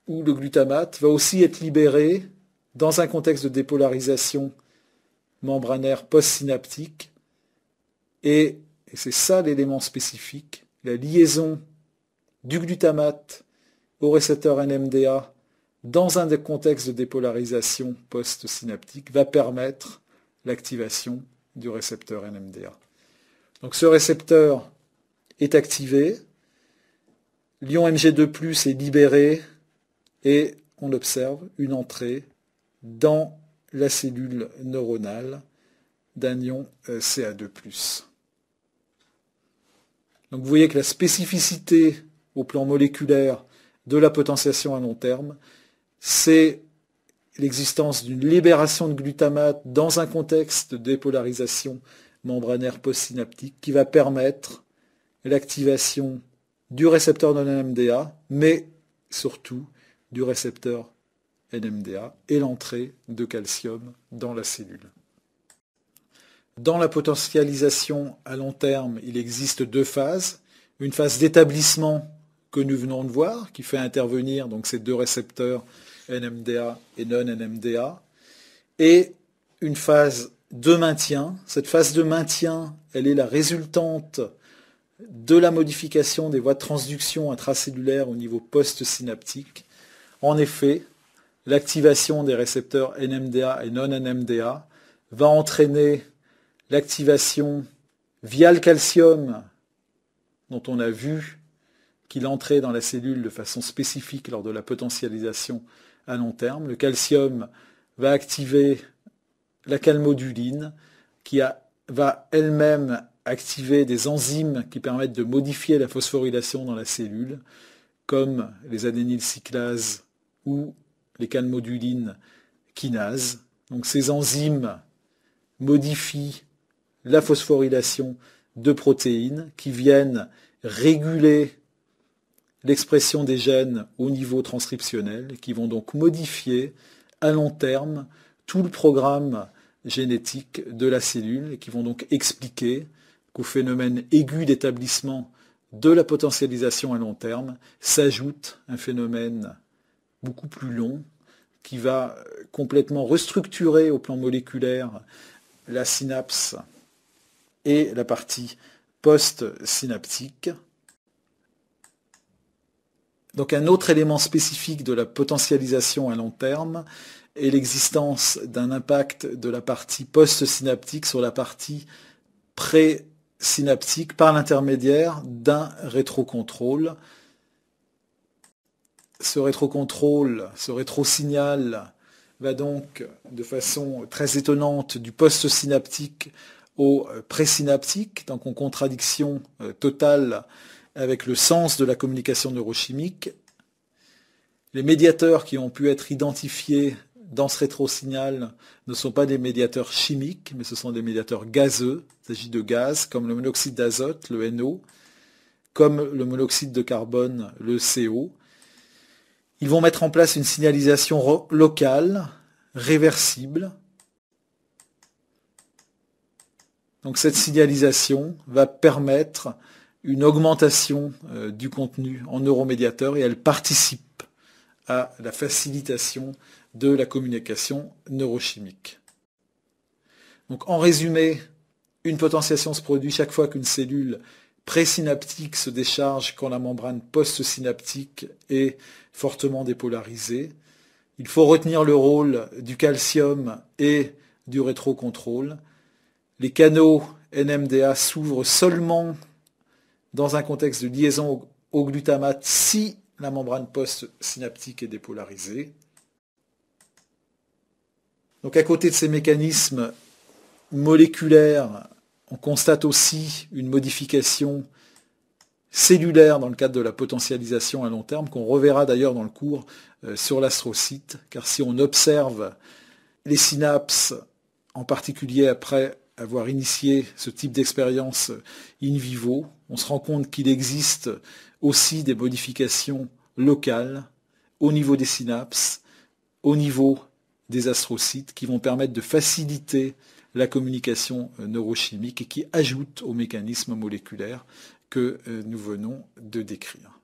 où le glutamate va aussi être libéré dans un contexte de dépolarisation membranaire postsynaptique, et c'est ça l'élément spécifique, la liaison du glutamate au récepteur NMDA dans un contexte de dépolarisation postsynaptique va permettre l'activation du récepteur NMDA. Donc ce récepteur est activé, l'ion Mg2+ est libéré et on observe une entrée dans la cellule neuronale d'un ion Ca2+. Donc vous voyez que la spécificité au plan moléculaire de la potentiation à long terme, c'est l'existence d'une libération de glutamate dans un contexte de dépolarisation membranaire postsynaptique qui va permettre l'activation du récepteur non-NMDA, mais surtout du récepteur NMDA et l'entrée de calcium dans la cellule. Dans la potentialisation à long terme, il existe deux phases. Une phase d'établissement que nous venons de voir, qui fait intervenir donc ces deux récepteurs NMDA et non-NMDA, et une phase de maintien. Cette phase de maintien, elle est la résultante de la modification des voies de transduction intracellulaire au niveau postsynaptique. En effet, l'activation des récepteurs NMDA et non-NMDA va entraîner l'activation via le calcium, dont on a vu qu'il entrait dans la cellule de façon spécifique lors de la potentialisation à long terme. Le calcium va activer la calmoduline, qui va elle-même activer des enzymes qui permettent de modifier la phosphorylation dans la cellule, comme les adénylcyclases ou les calmodulines kinases. Donc ces enzymes modifient la phosphorylation de protéines qui viennent réguler l'expression des gènes au niveau transcriptionnel, qui vont donc modifier à long terme tout le programme génétique de la cellule et qui vont donc expliquer qu'au phénomène aigu d'établissement de la potentialisation à long terme s'ajoute un phénomène beaucoup plus long qui va complètement restructurer au plan moléculaire la synapse et la partie post-synaptique. Donc un autre élément spécifique de la potentialisation à long terme est l'existence d'un impact de la partie post-synaptique sur la partie pré-synaptique par l'intermédiaire d'un rétrocontrôle. Ce rétrocontrôle, ce rétrosignal va donc de façon très étonnante du post-synaptique au présynaptique, donc en contradiction totale avec le sens de la communication neurochimique. Les médiateurs qui ont pu être identifiés dans ce rétrosignal ne sont pas des médiateurs chimiques, mais ce sont des médiateurs gazeux. Il s'agit de gaz comme le monoxyde d'azote, le NO, comme le monoxyde de carbone, le CO. Ils vont mettre en place une signalisation locale, réversible. Donc cette signalisation va permettre une augmentation du contenu en neuromédiateur et elle participe à la facilitation de la communication neurochimique. Donc en résumé, une potentiation se produit chaque fois qu'une cellule présynaptique se décharge quand la membrane postsynaptique est fortement dépolarisée. Il faut retenir le rôle du calcium et du rétrocontrôle. Les canaux NMDA s'ouvrent seulement dans un contexte de liaison au glutamate si la membrane postsynaptique est dépolarisée. Donc à côté de ces mécanismes moléculaires, on constate aussi une modification cellulaire dans le cadre de la potentialisation à long terme, qu'on reverra d'ailleurs dans le cours sur l'astrocyte, car si on observe les synapses, en particulier après avoir initié ce type d'expérience in vivo, on se rend compte qu'il existe aussi des modifications locales au niveau des synapses, au niveau des astrocytes, qui vont permettre de faciliter la communication neurochimique et qui ajoutent aux mécanismes moléculaires que nous venons de décrire.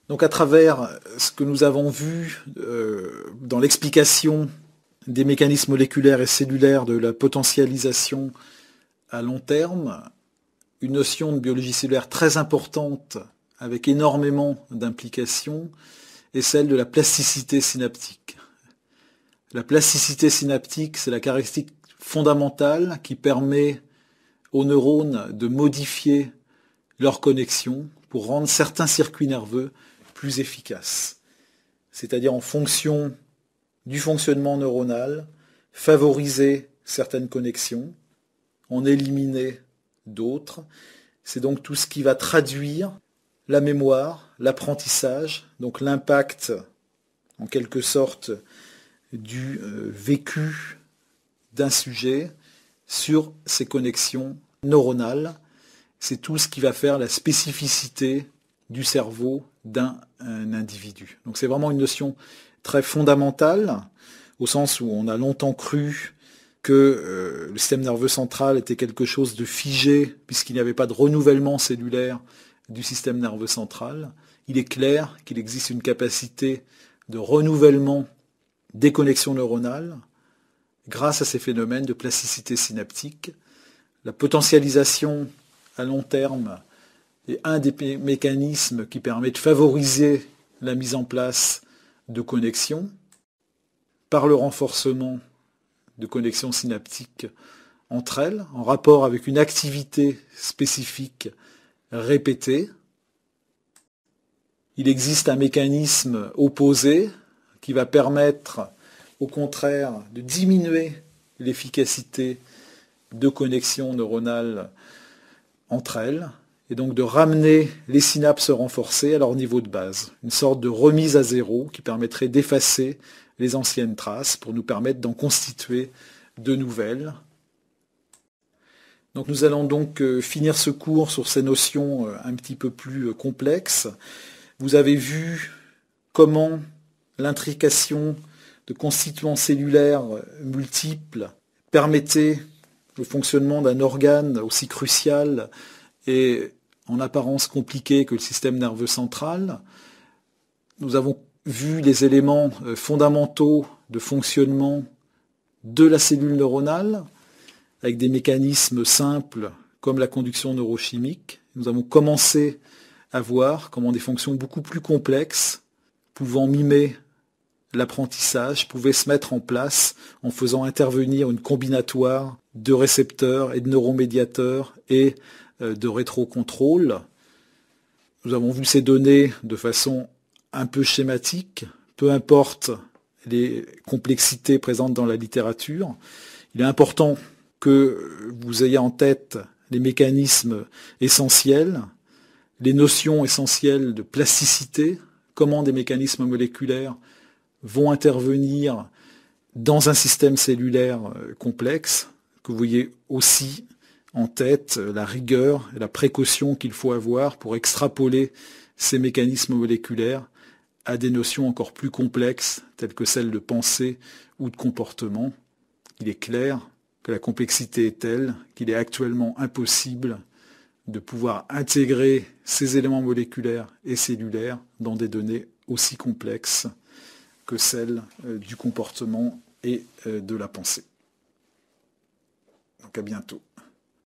Donc à travers ce que nous avons vu dans l'explication des mécanismes moléculaires et cellulaires de la potentialisation à long terme, une notion de biologie cellulaire très importante avec énormément d'implications est celle de la plasticité synaptique. La plasticité synaptique, c'est la caractéristique fondamentale qui permet aux neurones de modifier leurs connexions pour rendre certains circuits nerveux plus efficaces. C'est-à-dire en fonction du fonctionnement neuronal, favoriser certaines connexions, en éliminer d'autres. C'est donc tout ce qui va traduire la mémoire, l'apprentissage, donc l'impact en quelque sorte du vécu d'un sujet sur ses connexions neuronales. C'est tout ce qui va faire la spécificité du cerveau d'un individu. Donc c'est vraiment une notion très fondamentale, au sens où on a longtemps cru que le système nerveux central était quelque chose de figé, puisqu'il n'y avait pas de renouvellement cellulaire du système nerveux central. Il est clair qu'il existe une capacité de renouvellement des connexions neuronales grâce à ces phénomènes de plasticité synaptique. La potentialisation à long terme est un des mécanismes qui permet de favoriser la mise en place de connexions par le renforcement de connexions synaptiques entre elles, en rapport avec une activité spécifique répétée. Il existe un mécanisme opposé qui va permettre au contraire de diminuer l'efficacité de connexions neuronales entre elles, et donc de ramener les synapses renforcées à leur niveau de base. Une sorte de remise à zéro qui permettrait d'effacer les anciennes traces pour nous permettre d'en constituer de nouvelles. Donc nous allons donc finir ce cours sur ces notions un petit peu plus complexes. Vous avez vu comment l'intrication de constituants cellulaires multiples permettait le fonctionnement d'un organe aussi crucial et en apparence compliqué que le système nerveux central. Nous avons vu les éléments fondamentaux de fonctionnement de la cellule neuronale, avec des mécanismes simples comme la conduction neurochimique. Nous avons commencé à voir comment des fonctions beaucoup plus complexes, pouvant mimer l'apprentissage, pouvaient se mettre en place en faisant intervenir une combinatoire de récepteurs et de neuromédiateurs et de rétrocontrôle. Nous avons vu ces données de façon un peu schématique, peu importe les complexités présentes dans la littérature. Il est important que vous ayez en tête les mécanismes essentiels, les notions essentielles de plasticité, comment des mécanismes moléculaires vont intervenir dans un système cellulaire complexe, que vous voyez aussi en tête la rigueur et la précaution qu'il faut avoir pour extrapoler ces mécanismes moléculaires à des notions encore plus complexes, telles que celles de pensée ou de comportement. Il est clair que la complexité est telle qu'il est actuellement impossible de pouvoir intégrer ces éléments moléculaires et cellulaires dans des données aussi complexes que celles du comportement et de la pensée. Donc à bientôt.